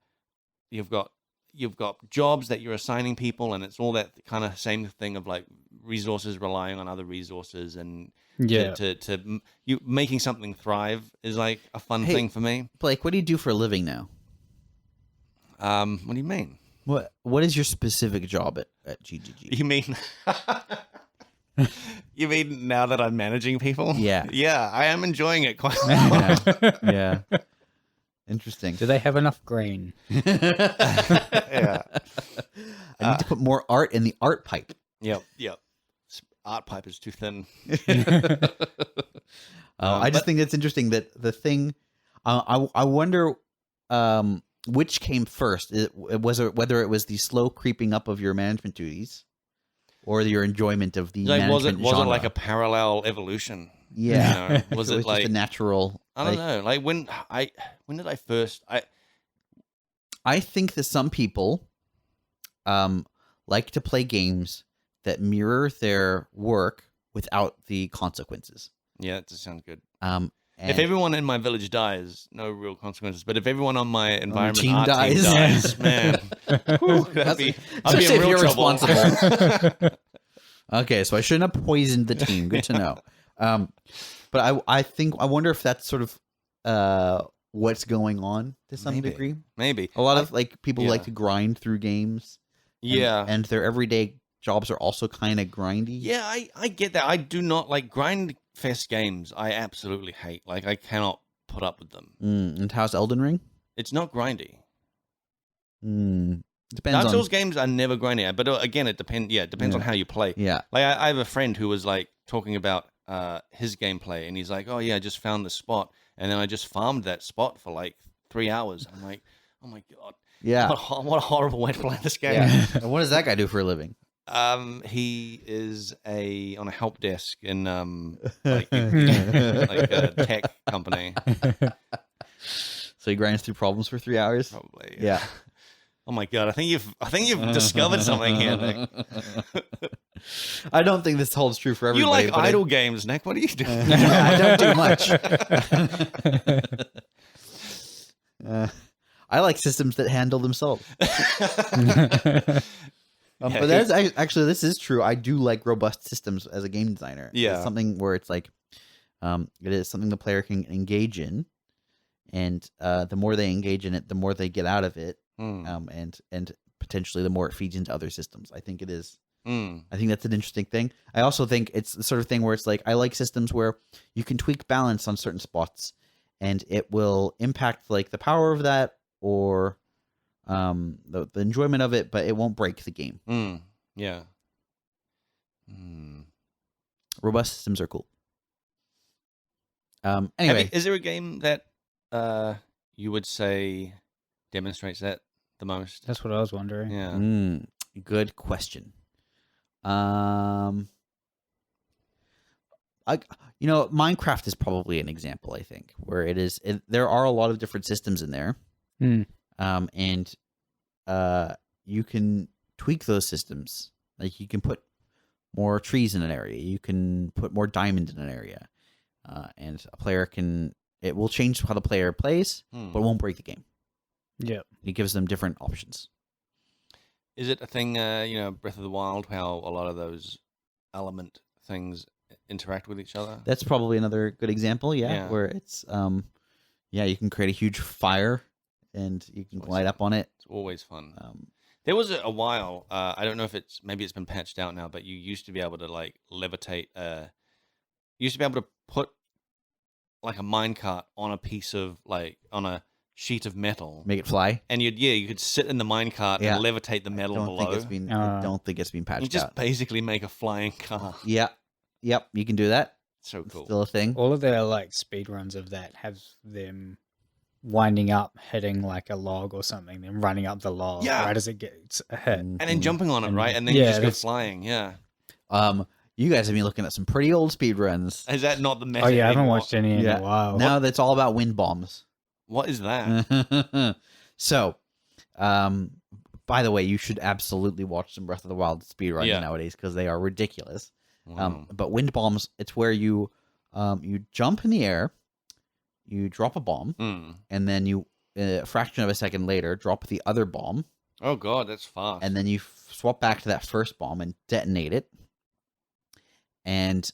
you've got jobs that you're assigning people, and it's all that kind of same thing of like resources relying on other resources, and you making something thrive is like a fun thing for me. Blake, what do you do for a living now? What do you mean? What is your specific job at GGG? You mean you mean now that I'm managing people? Yeah. Yeah, I am enjoying it quite a lot. Yeah. Interesting. Do they have enough green? Yeah. I need to put more art in the art pipe. Yep. Art pipe is too thin. I just think it's interesting that the thing. I wonder which came first. Whether it was the slow creeping up of your management duties, or your enjoyment of the management was it genre. like a parallel evolution? Yeah. You know, was it like just a natural? I don't know. Like when did I first? I think that some people like to play games that mirror their work without the consequences. Yeah, that just sounds good. If if everyone in my village dies, no real consequences. But if everyone on my environment team art dies. team dies, man, I'd be in real trouble. Responsible. Okay, so I shouldn't have poisoned the team. Good to know. But I wonder if that's sort of what's going on to some degree. Maybe A lot of like people like to grind through games. And their everyday jobs are also kind of grindy. Yeah, I get that. I do not like grind fest games. I absolutely hate. Like I cannot put up with them. And how's Elden Ring? It's not grindy. Depends. Dark Souls games are never grindy, but again, it depends. Yeah, it depends on how you play. Yeah. Like I have a friend who was like talking about his gameplay, and he's like, "Oh yeah, I just found the spot, and then I just farmed that spot for like 3 hours." I'm like, "Oh my god." Yeah. What a horrible way to play this game. Yeah. And what does that guy do for a living? He is on a help desk in like a tech company. So he grinds through problems for 3 hours. Probably. Yeah. Oh my god! I think you've discovered something here, Nick. I don't think this holds true for everybody. You like idle games, Nick? What are you doing? I don't do much. I like systems that handle themselves. But that's actually, this is true. I do like robust systems as a game designer. Yeah. It's something where it's like, it is something the player can engage in, and the more they engage in it, the more they get out of it, and potentially the more it feeds into other systems. I think it is. I think that's an interesting thing. I also think it's the sort of thing where it's like, I like systems where you can tweak balance on certain spots, and it will impact like the power of that, or the enjoyment of it, but it won't break the game. Yeah. Robust systems are cool. Anyway, is there a game that you would say demonstrates that the most? That's what I was wondering. Yeah. Good question. Minecraft is probably an example, I think, where there are a lot of different systems in there. And you can tweak those systems. Like you can put more trees in an area. You can put more diamond in an area. And a player it will change how the player plays, but it won't break the game. Yeah. It gives them different options. Is it a thing, Breath of the Wild, how a lot of those element things interact with each other? That's probably another good example, where it's, you can create a huge fire and you can light up on it. It's always fun. There was a while, I don't know if maybe it's been patched out now, but you used to be able to like levitate, you used to be able to put like a minecart on a piece of on a sheet of metal, make it fly, and you could sit in the minecart and levitate the metal below. I don't think it's been patched out. You just basically make a flying car. Yep, you can do that. So cool. Still a thing. All of their like speed runs of that have them winding up, hitting like a log or something, then running up the log right as it gets hit, and then jumping on it, right, and then you just go flying. Yeah. You guys have been looking at some pretty old speed runs. Is that not the method? Oh yeah, I haven't anymore? watched any in a while. Now that's all about wind bombs. What is that? So, by the way, you should absolutely watch some Breath of the Wild speedruns nowadays because they are ridiculous. Wow. But wind bombs, it's where you jump in the air, you drop a bomb, and then you, a fraction of a second later, drop the other bomb. Oh god, that's fast. And then you swap back to that first bomb and detonate it. And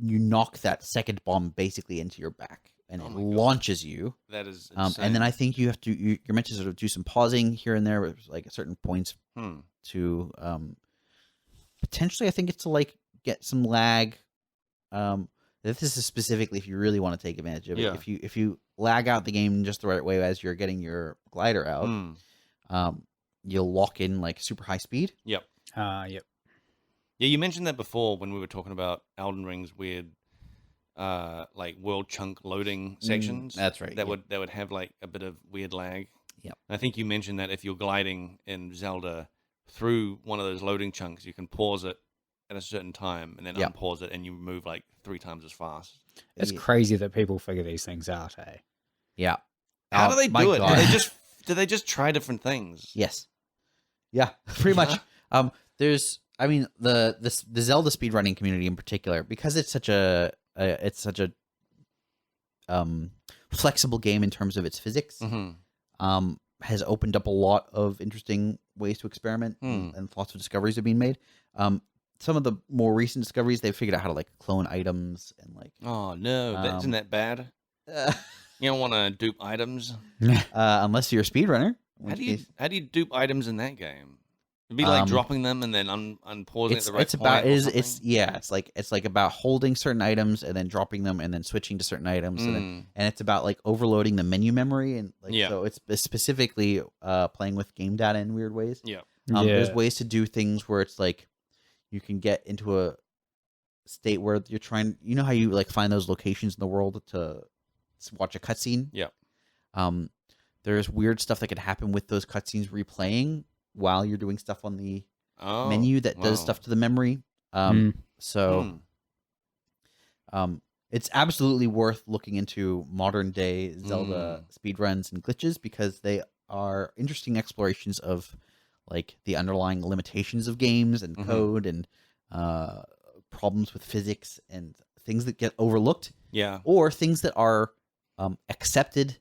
you knock that second bomb basically into your back, and it launches you. That is insane. And then I think you have to you're meant to sort of do some pausing here and there, with like at certain points to potentially, I think it's to like get some lag. This is specifically if you really want to take advantage of it. Yeah. If you lag out the game just the right way as you're getting your glider out, you'll lock in like super high speed. Yep. Yep. Yeah, you mentioned that before when we were talking about Elden Ring's weird, like world chunk loading sections. That's right. That would have like a bit of weird lag. Yep. I think you mentioned that if you're gliding in Zelda through one of those loading chunks, you can pause it at a certain time and then unpause it, and you move like 3 times as fast. It's crazy that people figure these things out, eh? Yeah. How do they do it? Do they just try different things? Yes. Yeah, pretty much. There's, I mean, the Zelda speedrunning community in particular, because it's such a flexible game in terms of its physics, has opened up a lot of interesting ways to experiment, and lots of discoveries have been made. Some of the more recent discoveries, they've figured out how to like clone items and like. Oh no, isn't that bad? You don't want to dupe items, unless you're a speedrunner. How do you dupe items in that game? It'd be like dropping them and then unpausing at the right point. It's like about holding certain items and then dropping them and then switching to certain items, and it's about like overloading the menu memory, and like so it's specifically playing with game data in weird ways. There's ways to do things where it's like you can get into a state where you're trying. You know how you like find those locations in the world to watch a cutscene. There's weird stuff that could happen with those cutscenes replaying while you're doing stuff on the menu that does stuff to the memory. It's absolutely worth looking into modern day Zelda speedruns and glitches, because they are interesting explorations of like the underlying limitations of games and code and problems with physics and things that get overlooked. Or things that are accepted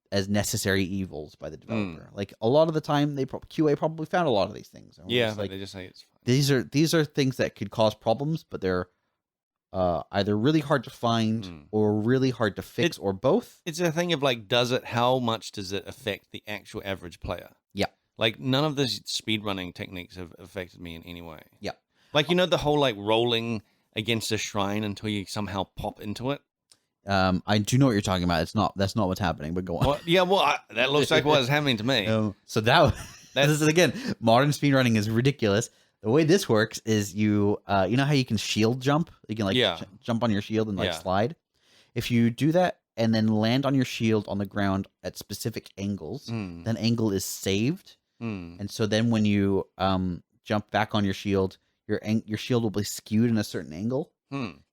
as necessary evils by the developer. Like a lot of the time, QA probably found a lot of these things. Like, they just say it's fine. These are things that could cause problems, but they're either really hard to find or really hard to fix, or both. It's a thing of like, how much does it affect the actual average player? Like none of these speedrunning techniques have affected me in any way. Like, you know, the whole like rolling against a shrine until you somehow pop into it. I do know what you're talking about. That's not what's happening, but go on. That looks like what is happening to me. So this is again, modern speedrunning is ridiculous. The way this works is you know how you can shield jump? You can like jump on your shield and like slide. If you do that and then land on your shield on the ground at specific angles, that angle is saved. And so then when you jump back on your shield, your shield will be skewed in a certain angle.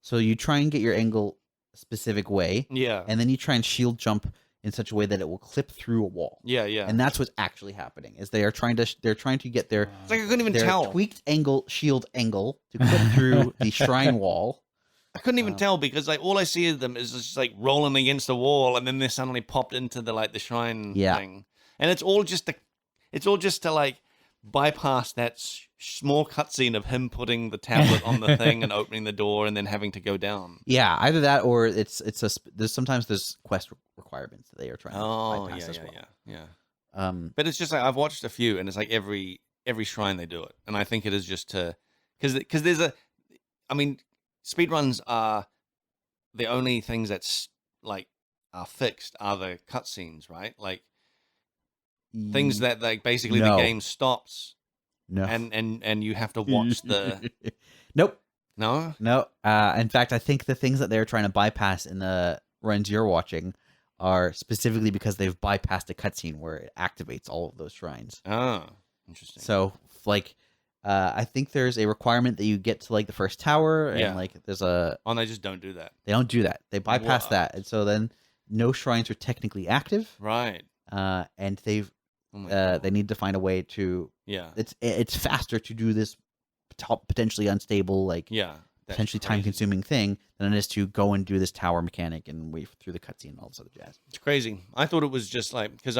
So you try and get your angle specific way, and then you try and shield jump in such a way that it will clip through a wall. And that's what's actually happening. Is they're trying to get their it's like I couldn't even tell tweaked shield angle to clip through the shrine wall. I couldn't even tell, because like all I see of them is just like rolling against the wall, and then they're suddenly popped into the shrine thing, and it's all just to like bypass that small cutscene of him putting the tablet on the thing and opening the door and then having to go down. Either that or there's sometimes quest requirements that they are trying to bypass as well. But it's just like I've watched a few, and it's like every shrine they do it, and I think it is just to because there's speedruns are the only things that's like are fixed are the cutscenes, right? Like things that like basically the game stops. No. And you have to watch the. Nope. No. In fact, I think the things that they're trying to bypass in the runs you're watching are specifically because they've bypassed a cutscene where it activates all of those shrines. Oh, interesting. So, like, I think there's a requirement that you get to like the first tower, and like there's a. Oh, they just don't do that. They don't do that. They bypass that, and so then no shrines are technically active. Right. And they need to find a way to. It's faster to do this potentially unstable, like potentially time-consuming thing than it is to go and do this tower mechanic and wait through the cutscene and all this other jazz. It's crazy. I thought it was just like because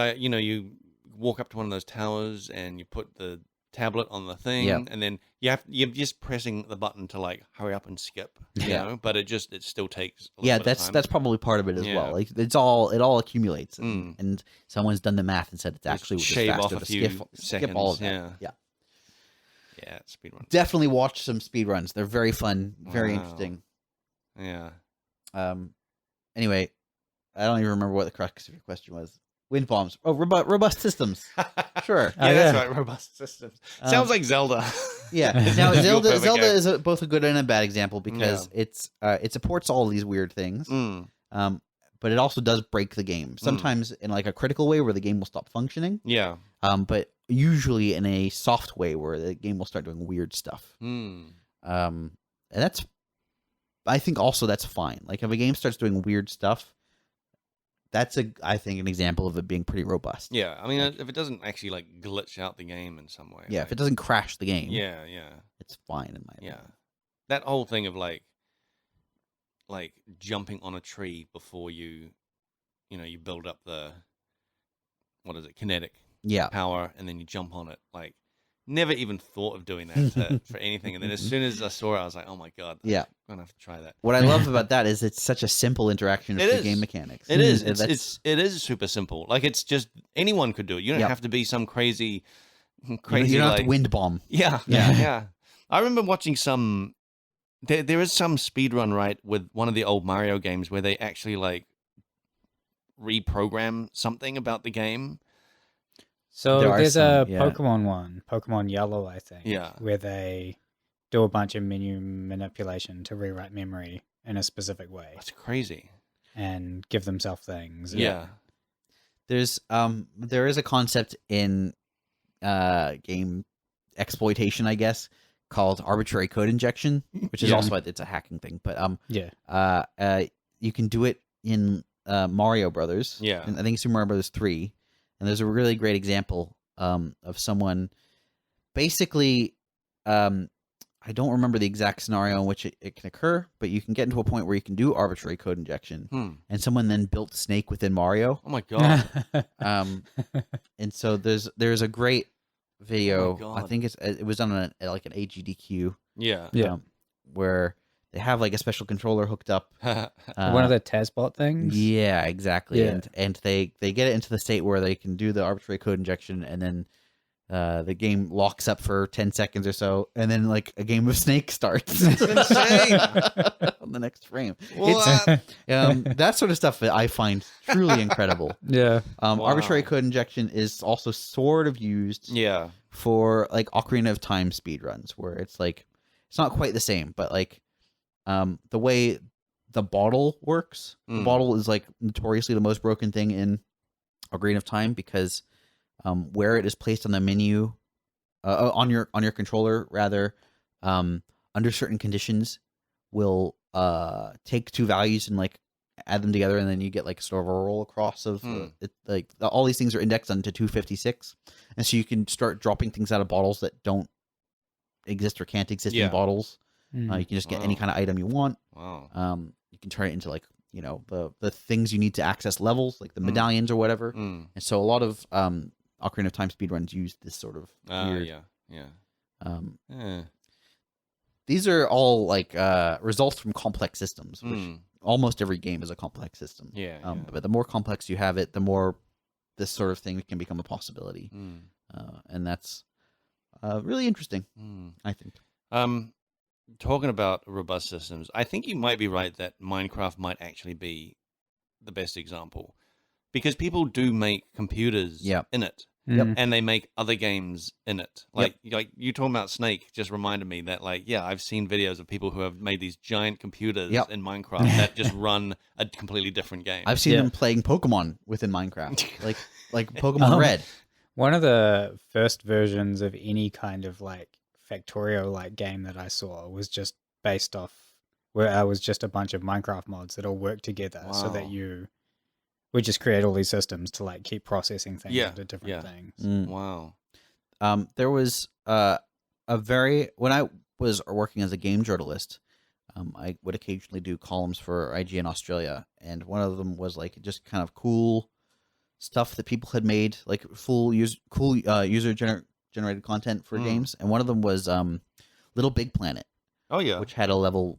walk up to one of those towers and you put the tablet on the thing, Yeah. and then you're just pressing the button to like hurry up and skip, you Yeah. know. But it still takes. That's probably part of it as Yeah. well. Like it all accumulates, Mm. and someone's done the math and said it's actually just shave faster off a to few skip seconds. all of that. Yeah. Yeah. Speedrun. Definitely watch some speedruns. They're very fun, very Wow. interesting. Yeah. Anyway, I don't even remember what the crux of your question was. Wind bombs. Oh, robust systems. Sure. Yeah, that's right. Robust systems. Sounds like Zelda. Yeah. Now Your perfect Zelda game. is both a good and a bad example because it supports all these weird things. Mm. But it also does break the game. Sometimes in like a critical way where the game will stop functioning. Yeah. But usually in a soft way where the game will start doing weird stuff. Mm. And I think also that's fine. Like if a game starts doing weird stuff, that's I think an example of it being pretty robust. Yeah. I mean, if it doesn't actually like glitch out the game in some way. Yeah, like, if it doesn't crash the game. Yeah. It's fine in my opinion. Yeah. That whole thing of like jumping on a tree before you build up the kinetic power, and then you jump on it. Like, never even thought of doing that for anything. And then as soon as I saw it, I was like, oh my god, I'm gonna have to try that. What I love about that is it's such a simple interaction of the game mechanics. It is. It is super simple. Like, it's just anyone could do it. You don't have to be some crazy. You don't have to wind bomb. Yeah. I remember watching some. There is some speedrun, right, with one of the old Mario games where they actually like reprogram something about the game. So there's a Pokemon one, Pokemon Yellow, I think. Yeah. Where they do a bunch of menu manipulation to rewrite memory in a specific way. That's crazy. And give themselves things. Yeah. There is a concept in game exploitation, I guess, called arbitrary code injection, which is also it's a hacking thing. But you can do it in Mario Brothers. Yeah. And I think Super Mario Brothers 3. And there's a really great example of someone basically I don't remember the exact scenario in which it can occur, but you can get into a point where you can do arbitrary code injection. And someone then built Snake within Mario. Oh my god. And so there's a great video. I think it was on an AGDQ. Yeah. Where they have like a special controller hooked up. One of the Tazbot things? Yeah, exactly. Yeah. And they get it into the state where they can do the arbitrary code injection, and then the game locks up for 10 seconds or so, and then like a game of Snake starts. It's insane. On the next frame. What? That sort of stuff that I find truly incredible. Yeah. Arbitrary code injection is also sort of used for like Ocarina of Time speedruns, where it's like it's not quite the same, but like the way the bottle works. The bottle is like notoriously the most broken thing in Ocarina of Time because where it is placed on the menu, on your controller rather, under certain conditions, will take two values and like add them together, and then you get like sort of a roll across of all these things are indexed onto 256, and so you can start dropping things out of bottles that don't exist or can't exist in bottles. You can just get any kind of item you want. Wow. You can turn it into like the things you need to access levels, like the medallions or whatever. And so a lot of Ocarina of Time speedruns use this sort of weird. These are all like results from complex systems, which almost every game is a complex system. But the more complex you have it, the more this sort of thing can become a possibility. And that's really interesting, I think. Talking about robust systems, I think you might be right that Minecraft might actually be the best example, because people do make computers in it, and they make other games in it. Like you talking about Snake just reminded me that I've seen videos of people who have made these giant computers in Minecraft that just run a completely different game. I've seen them playing Pokemon within Minecraft, like Pokemon Red. One of the first versions of any kind of like Factorio like game that I saw was just based off where I was just a bunch of Minecraft mods that all work together so that you would just create all these systems to like keep processing things into different things. Wow. There was when I was working as a game journalist, I would occasionally do columns for IGN Australia, and one of them was like just kind of cool stuff that people had made, like cool user generated content for games, and one of them was Little Big Planet. Oh yeah, which had a level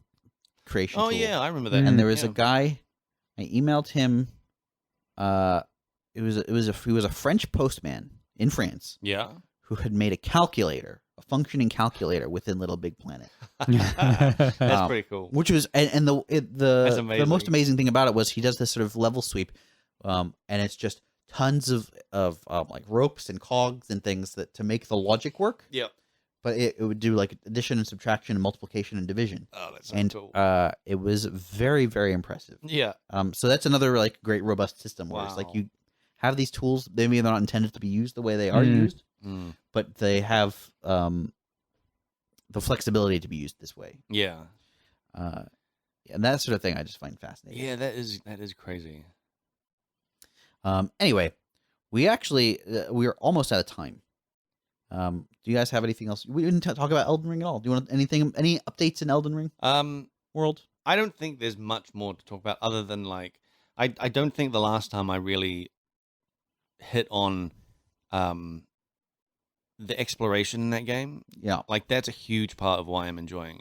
creation. Oh tool. yeah, I remember that. And there was a guy. I emailed him. He was a French postman in France. Yeah, who had made a functioning calculator within Little Big Planet. That's pretty cool. Which was the most amazing thing about it was he does this sort of level sweep, and it's just tons of like ropes and cogs and things that to make the logic work. Yep. But it would do like addition and subtraction and multiplication and division. Oh, that's so cool. It was very, very impressive. Yeah. So that's another like great robust system where it's like you have these tools. Maybe they're not intended to be used the way they are used, but they have the flexibility to be used this way. Yeah. And that sort of thing I just find fascinating. Yeah, that is crazy. Anyway, we are almost out of time. Do you guys have anything else? We didn't talk about Elden Ring at all. Do you want any updates in Elden Ring world? I don't think there's much more to talk about other than like I don't think the last time I really hit on the exploration in that game. Yeah, like that's a huge part of why I'm enjoying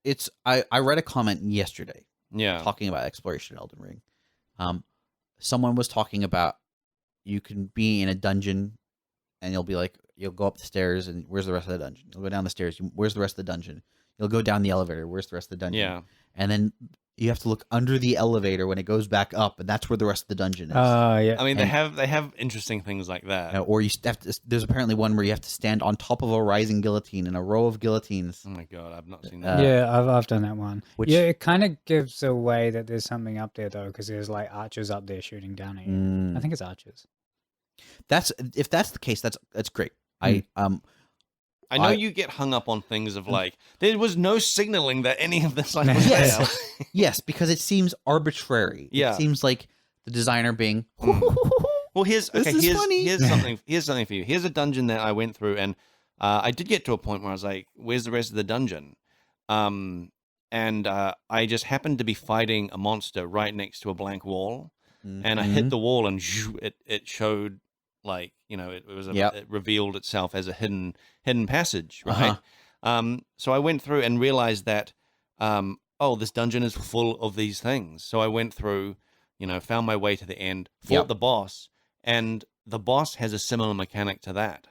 it. I read a comment yesterday. Yeah, talking about exploration in Elden Ring. Someone was talking about you can be in a dungeon and you'll go up the stairs and where's the rest of the dungeon? You'll go down the stairs. Where's the rest of the dungeon? You'll go down the elevator. Where's the rest of the dungeon? Yeah. And then you have to look under the elevator when it goes back up, and that's where the rest of the dungeon is. Yeah. I mean, they have interesting things like that. Or you have to, there's apparently one where you have to stand on top of a rising guillotine in a row of guillotines. Oh my god, I've not seen that. Yeah, I've done that one. It kind of gives away that there's something up there though, because there's like archers up there shooting down at you. I think it's archers. If that's the case, that's great. I know you get hung up on things of like there was no signaling that any of this like was there. Yes, because it seems arbitrary. Yeah. It seems like the designer being well, here's funny. Here's something for you. Here's a dungeon that I went through, and I did get to a point where I was like, "Where's the rest of the dungeon?" And I just happened to be fighting a monster right next to a blank wall, and I hit the wall, and it showed like it revealed itself as a hidden passage, right? So I went through and realized that this dungeon is full of these things. So I went through, found my way to the end, fought the boss, and the boss has a similar mechanic to that.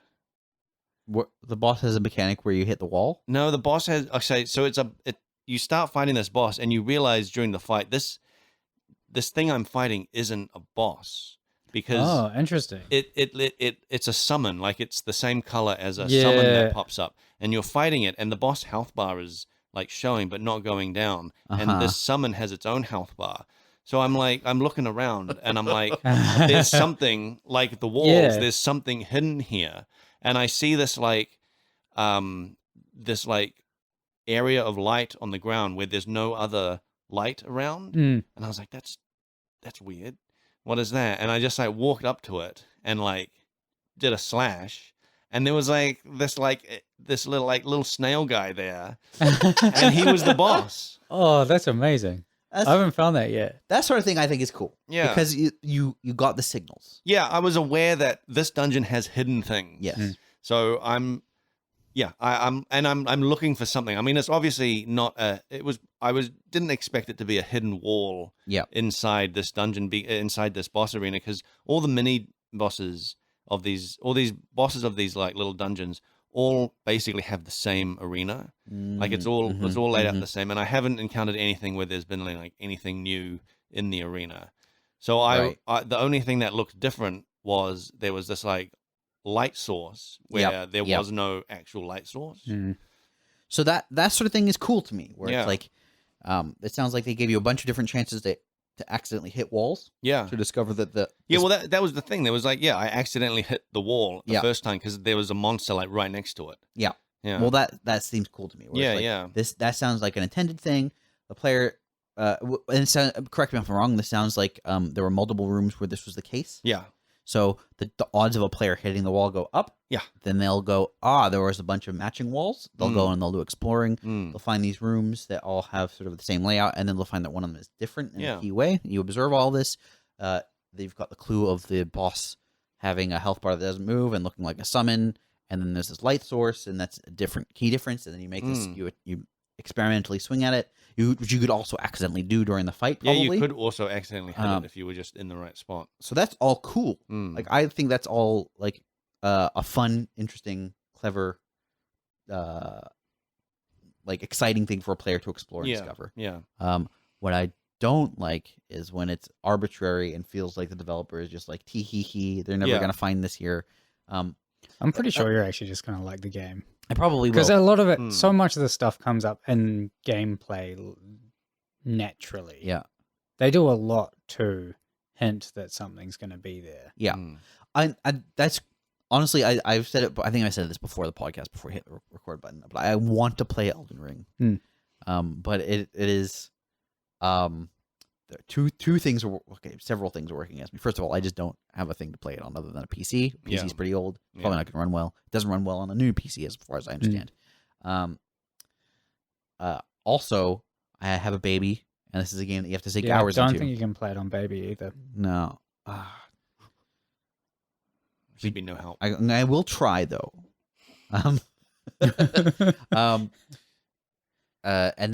The boss has a mechanic where you hit the wall? No, the boss has so you start fighting this boss and you realize during the fight this thing I'm fighting isn't a boss. Because interesting. It's a summon, like it's the same color as a summon that pops up, and you're fighting it, and the boss health bar is like showing but not going down, and this summon has its own health bar. So I'm looking around, and I'm like, there's something like the walls. There's something hidden here, and I see this area of light on the ground where there's no other light around, and I was like, that's weird. What is that? And I just walked up to it and did a slash, and there was this little snail guy there, and he was the boss. Oh, that's amazing! I haven't found that yet. That sort of thing I think is cool. Yeah, because you got the signals. Yeah, I was aware that this dungeon has hidden things. Yes. So I'm looking for something. I mean, it's obviously not didn't expect it to be a hidden wall inside this dungeon, inside this boss arena, because all the mini bosses of these little dungeons all basically have the same arena. Like it's all laid out the same, and I haven't encountered anything where there's been anything new in the arena. So the only thing that looked different was there was this light source where there was no actual light source. So that sort of thing is cool to me, where it's it sounds like they gave you a bunch of different chances to accidentally hit walls. Yeah. To discover that that was the thing. There was I accidentally hit the wall the first time because there was a monster right next to it. Yeah. Yeah. Well, that seems cool to me. That sounds like an intended thing. The player, and correct me if I'm wrong. This sounds like there were multiple rooms where this was the case. Yeah. So the odds of a player hitting the wall go up. Yeah. Then they'll go, there was a bunch of matching walls. They'll go and they'll do exploring. They'll find these rooms that all have sort of the same layout, and then they'll find that one of them is different in a key way. You observe all this. they've got the clue of the boss having a health bar that doesn't move and looking like a summon, and then there's this light source, and that's a different key difference, and then you make this, you experimentally swing at it, which you could also accidentally do during the fight, probably. Yeah, you could also accidentally hit it if you were just in the right spot. So that's all cool. Like, I think that's all, like, a fun, interesting, clever, like, exciting thing for a player to explore and discover. Yeah. What I don't like is when it's arbitrary and feels like the developer is just like, tee hee hee, they're never going to find this here. I'm pretty sure you're actually just going to like the game. I probably will. Because a lot of it, so much of the stuff comes up in gameplay naturally. Yeah. They do a lot to hint that something's going to be there. Yeah. I that's honestly, I've said it, I think I said this before the podcast, before I hit the record button, but I want to play Elden Ring. But it is, two things are, several things are working against me. First of all, I just don't have a thing to play it on other than a PC. PC's pretty old. Probably not going to run well. It doesn't run well on a new PC as far as I understand. Also, I have a baby, and this is a game that you have to take hours into. I don't think you can play it on baby either. No. Should be no help. I will try, though. And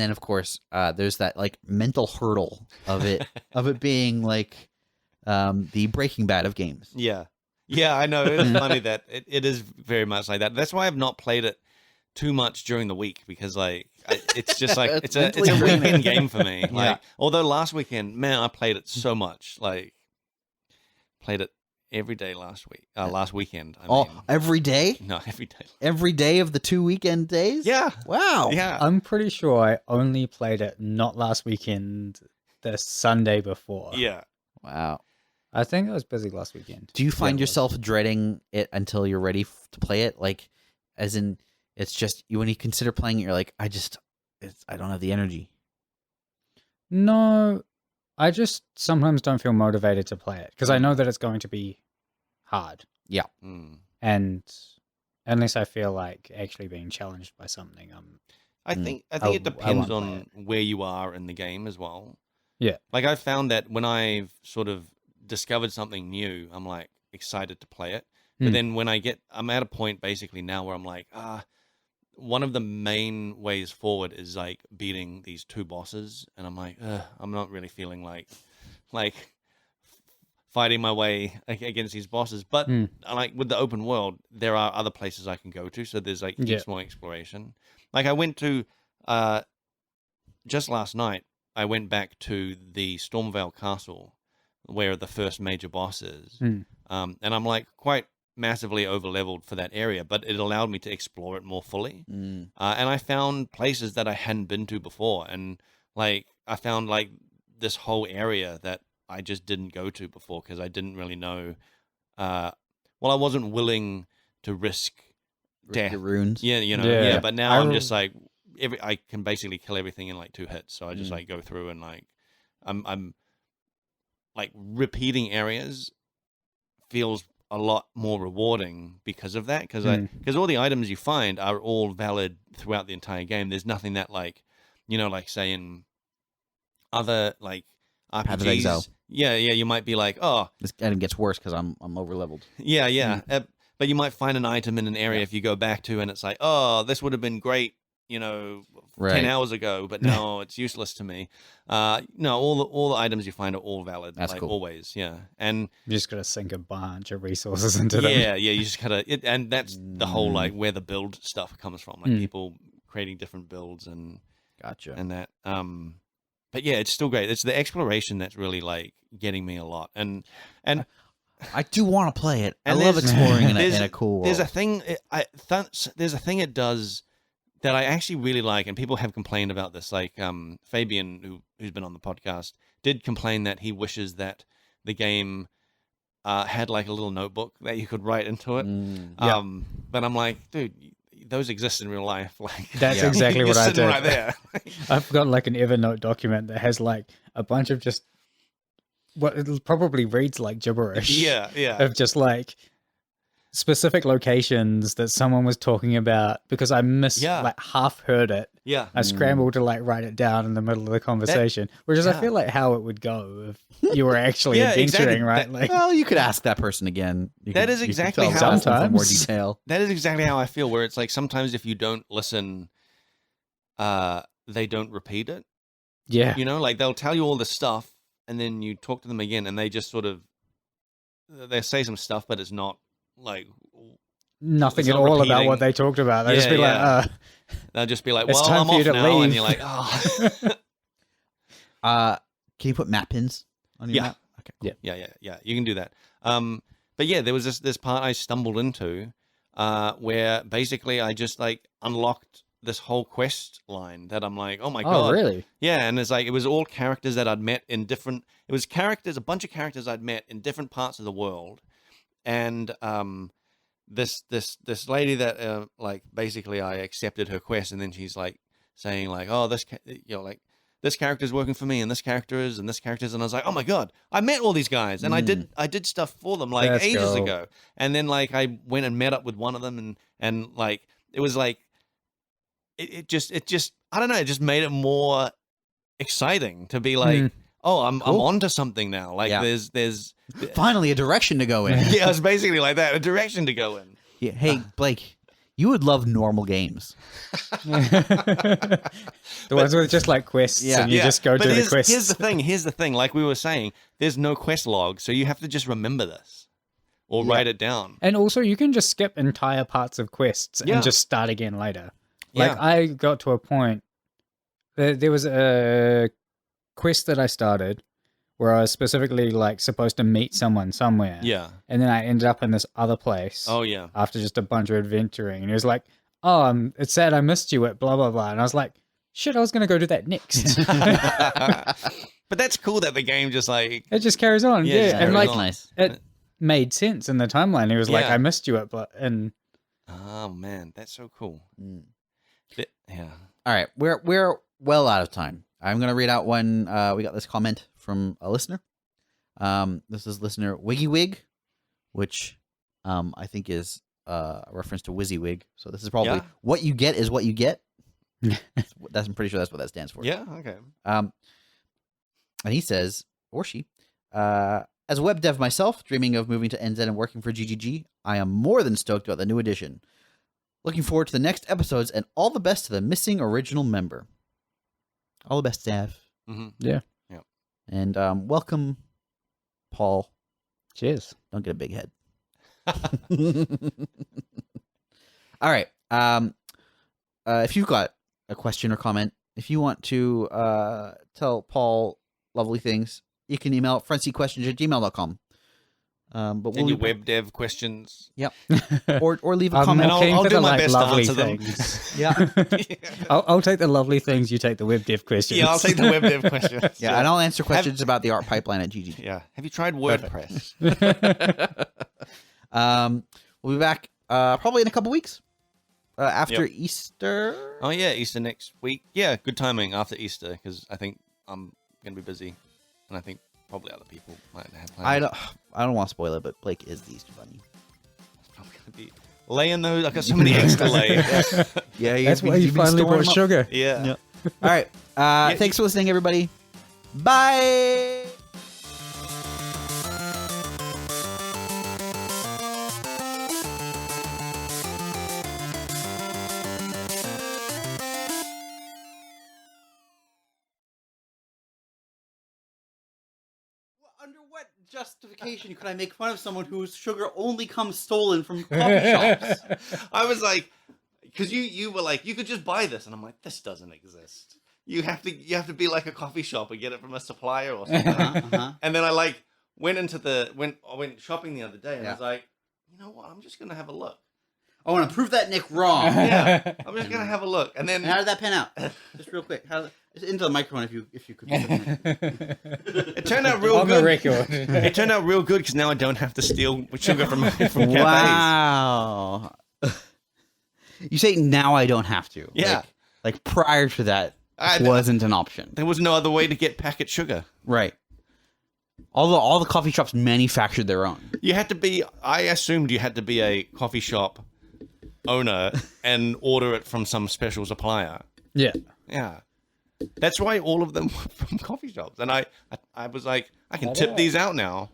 then, of course, there's that, like, mental hurdle of it being like the Breaking Bad of games. Yeah, I know. It's funny that it is very much like that. That's why I've not played it too much during the week, because, like, it's just like it's a weekend game for me. Like, although last weekend, man, I played it so much. Like, played it every day last weekend. I mean. Every day? No, every day. Every day of the 2 weekend days? Yeah. Wow. Yeah. I'm pretty sure I only played it not last weekend, the Sunday before. Yeah. Wow. I think I was busy last weekend. Do you find yourself dreading it until you're ready to play it? Like, as in, it's just, when you consider playing it, you're like, I don't have the energy. No, I just sometimes don't feel motivated to play it because I know that it's going to be hard. Yeah. And unless I feel like actually being challenged by something, I think it depends on where you are in the game as well. Yeah. Like, I've found that when I've sort of discovered something new, I'm like excited to play it. But then when I'm at a point basically now where I'm like, one of the main ways forward is like beating these two bosses, and I'm like, I'm not really feeling like fighting my way against these bosses. But like with the open world, there are other places I can go to, so there's like heaps more exploration. Like, I went to just last night, I went back to the Stormvale Castle where the first major boss is, and I'm like quite massively over-leveled for that area, but it allowed me to explore it more fully. And I found places that I hadn't been to before, and like I found like this whole area that I just didn't go to before because I didn't really know. I wasn't willing to risk death. Runes. Yeah, but now I'm just like I can basically kill everything in like 2 hits, so I just like go through and like I'm like repeating areas feels a lot more rewarding because of that, because all the items you find are all valid throughout the entire game. There's nothing that like, like say in other like RPGs, Path of Exile. Yeah, you might be like, oh, this item gets worse because I'm over leveled. Yeah. But you might find an item in an area if you go back to, and it's like, oh, this would have been great, 10 hours ago, but now it's useless to me. No, all the items you find are all valid. That's like, cool. Always, yeah. And you just gotta sink a bunch of resources into them. Yeah, you just gotta, and that's the whole like where the build stuff comes from, like people creating different builds and gotcha and that. But yeah, it's still great. It's the exploration that's really like getting me a lot, and I do want to play it. I love exploring in a cool world. There's a thing it does that I actually really like, and people have complained about this. Like Fabian, who's been on the podcast, did complain that he wishes that the game had like a little notebook that you could write into it. But I'm like, dude, those exist in real life. Like, that's exactly what I did. Right there. I've got like an Evernote document that has like a bunch of just what it probably reads like gibberish. Yeah. Of just like specific locations that someone was talking about because I like half heard it Yeah. I scrambled to like write it down in the middle of the conversation, which is I feel like how it would go if you were actually Yeah, adventuring, exactly. right? Like, Well, you could ask that person again. That is exactly how- for more Sometimes. detail. That is exactly how I feel, where it's like sometimes if you don't listen, they don't repeat it. yeah, You know, like they'll tell you all this stuff and then you talk to them again and they just sort of, they say some stuff, but it's not like, nothing it's at not all about repeating. what they talked about. They just be Yeah, like, they'll just be like, It's well, time I'm for you off to now. And leave. you're like, oh. Can you put map pins on your Yeah. map? Okay. Cool. Yeah. You can do that. But yeah, there was this part I stumbled into where basically I just like unlocked this whole quest line that I'm like, oh my god, really? yeah. And it's like it was all characters that I'd met in different. It was characters, a bunch of characters I'd met in different parts of the world, and this lady that like basically I accepted her quest, and then she's like saying like, oh, like this character is working for me, and this character is, and this character is, and I was like, oh my god, I met all these guys, and I did stuff for them like That's ages cool. ago, and then like I went and met up with one of them, and like it was like it just I don't know, it just made it more exciting to be like, oh, I'm onto something now. Like there's Finally, a direction to go in. yeah, it's basically like that, a direction to go in. Yeah. Hey, Blake, you would love normal games. The ones with just like quests, and you just go but do the here's, quests. Here's the thing. Like we were saying, there's no quest log, so you have to just remember this or write it down. And also, you can just skip entire parts of quests Yeah. and just start again later. Like, Yeah. I got to a point, there was a quest that I started where I was specifically, like, supposed to meet someone somewhere. Yeah. And then I ended up in this other place Oh yeah. after just a bunch of adventuring. And he was like, oh, it's sad I missed you at blah, blah, blah. And I was like, shit, I was going to go do that next. But that's cool that the game just like It just carries on. Yeah, Yeah. just And, carries like, on. Nice. it made sense in the timeline. He was like, Yeah. I missed you at blah. And oh man, that's so cool. Yeah. All right, we're well out of time. I'm gonna read out one. We got this comment from a listener. This is listener Wiggy Wig, which I think is a reference to WYSIWYG. So this is probably what you get is what you get. I'm pretty sure that's what that stands for. Yeah. Okay. And he says, or she, as a web dev myself, dreaming of moving to NZ and working for GGG, I am more than stoked about the new edition. Looking forward to the next episodes, and all the best to the missing original member. All the best, Stav. Mm-hmm. yeah. And welcome, Paul. Cheers. Don't get a big head. All right. If you've got a question or comment, if you want to tell Paul lovely things, you can email frontseatquestions@gmail.com. But And we'll your web dev questions. Yep. or leave a comment. And I'll for do the, my like, best to lovely answer them. things. Yeah. I'll take the lovely things. You take the web dev questions. Yeah, I'll take the web dev questions. Yeah, and I'll answer questions about the art pipeline at GG. Yeah. Have you tried WordPress? We'll be back probably in a couple weeks after Easter. Oh yeah, Easter next week. Yeah, good timing after Easter because I think I'm gonna be busy, and I think probably other people might have plans. I don't want to spoil it, but Blake is the Easter Bunny. I'm gonna be laying those. I've got so many eggs to lay. Yeah, That's why you finally brought sugar. Yeah. All right. Thanks for listening, everybody. Bye. Under what justification could I make fun of someone whose sugar only comes stolen from coffee shops? I was like, because you were like, you could just buy this, and I'm like, this doesn't exist. You have to be like a coffee shop and get it from a supplier or something. And then I like I went shopping the other day, and I was like, you know what? I'm just gonna have a look. I want to prove that Nick wrong. Yeah, I'm just gonna have a look, and then And how did that pan out? Just real quick. Just into the microphone if you could. it turned out real On good. the record. It turned out real good because now I don't have to steal sugar from cafes. Wow. You say now I don't have to. Yeah. Like prior to that I- wasn't an option. There was no other way to get packet sugar. Right. All the coffee shops manufactured their own. You had to be. I assumed you had to be a coffee shop owner and order it from some special supplier. Yeah. Yeah. That's why all of them were from coffee shops. And I was like, I can tip these out now.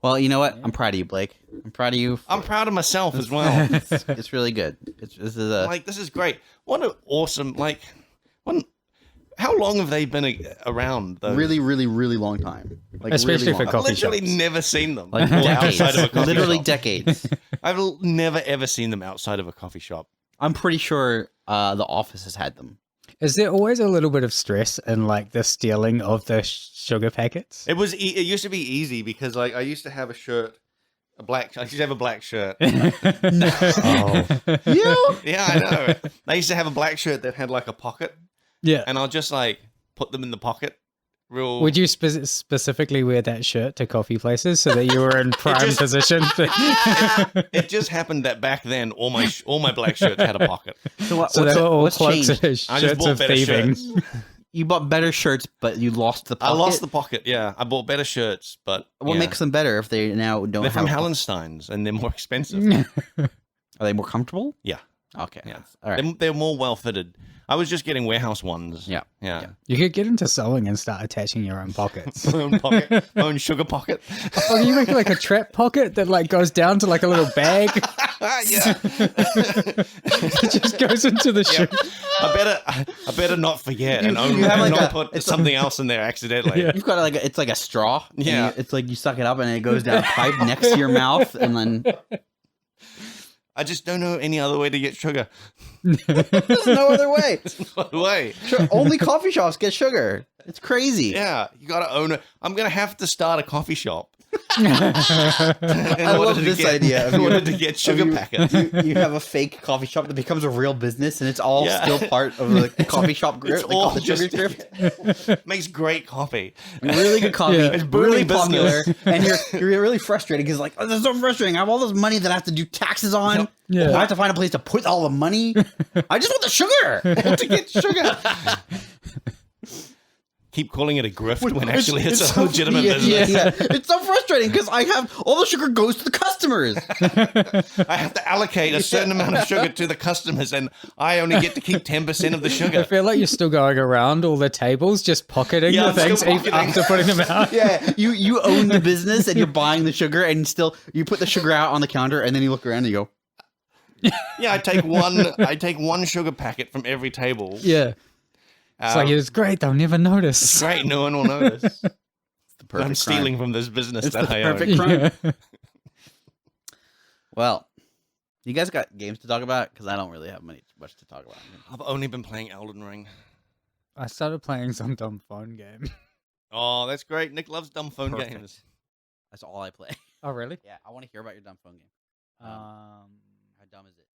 Well, you know what? I'm proud of you, Blake. I'm proud of you. I'm proud of myself as well. It's really good. This is great. What an awesome, how long have they been around? Those? Really, really, really long time. Like, especially really for long. coffee I've literally shops. never seen them. Like outside of a decades. coffee Literally shop. decades. I've never ever seen them outside of a coffee shop. I'm pretty sure the office has had them. Is there always a little bit of stress in like the stealing of the sugar packets? It used to be easy because like I used to have a shirt, I used to have a black shirt. Oh. You? Yeah, I know. I used to have a black shirt that had like a pocket, Yeah. and I'll just like put them in the pocket. Real. Would you specifically wear that shirt to coffee places so that you were in prime position? It just happened that back then all my black shirts had a pocket. So So they were all what's changed? shirts I just bought of better thieving. shirts. You bought better shirts, but you lost the pocket. I lost the pocket. Yeah, I bought better shirts, but What makes them better if they now don't They're from have Hallenstein's and they're more expensive. Are they more comfortable? Yeah. Okay. Yeah. All right. They're more well fitted. I was just getting warehouse ones. Yeah. Yeah. You could get into sewing and start attaching your own pockets. My own pocket, my own sugar pocket. Or you make like a trap pocket that like goes down to like a little bag. Yeah. It just goes into the shoe. I better not forget and only have like not a- put it's something else in there accidentally. Yeah. You've got it's like a straw. and Yeah. it's like you suck it up and it goes down a pipe next to your mouth, and then I just don't know any other way to get sugar. there's no other way. No way. Only coffee shops get sugar. It's crazy. Yeah, you gotta own it. I'm gonna have to start a coffee shop. I love this idea of In you- order to get sugar you- packets. You have a fake coffee shop that becomes a real business, and it's all Yeah. still part of the coffee shop group. It's The all coffee sugar just group. makes great coffee. Really good coffee. Yeah. It's It's really booming popular, business. and you're really frustrated because like, oh, this is so frustrating. I have all this money that I have to do taxes on. Yeah. I have to find a place to put all the money. I just want the sugar to get sugar. Keep calling it a grift when actually it's a legitimate yeah, business. yeah. It's so frustrating because I have all the sugar goes to the customers. I have to allocate a certain amount of sugar to the customers, and I only get to keep 10% of the I sugar. feel like you're still going around all the tables, just pocketing Yeah, the I'm still things pocketing. after putting them out. Yeah, you own the business and you're buying the sugar, and still you put the sugar out on the counter, and then you look around and you go, Yeah, I take one sugar packet from every table. Yeah. It's like, it's great, they'll never notice. It's great, no one will notice. "It's the perfect I'm crime." stealing from this business It's that the I own. perfect crime. Yeah. Well, you guys got games to talk about because I don't really have much to talk about. I've only been playing Elden Ring. I started playing some dumb phone game. Oh, that's great. Nick loves dumb phone Perfect. games. That's all I play. Oh, really? Yeah, I want to hear about your dumb phone game. How dumb is it?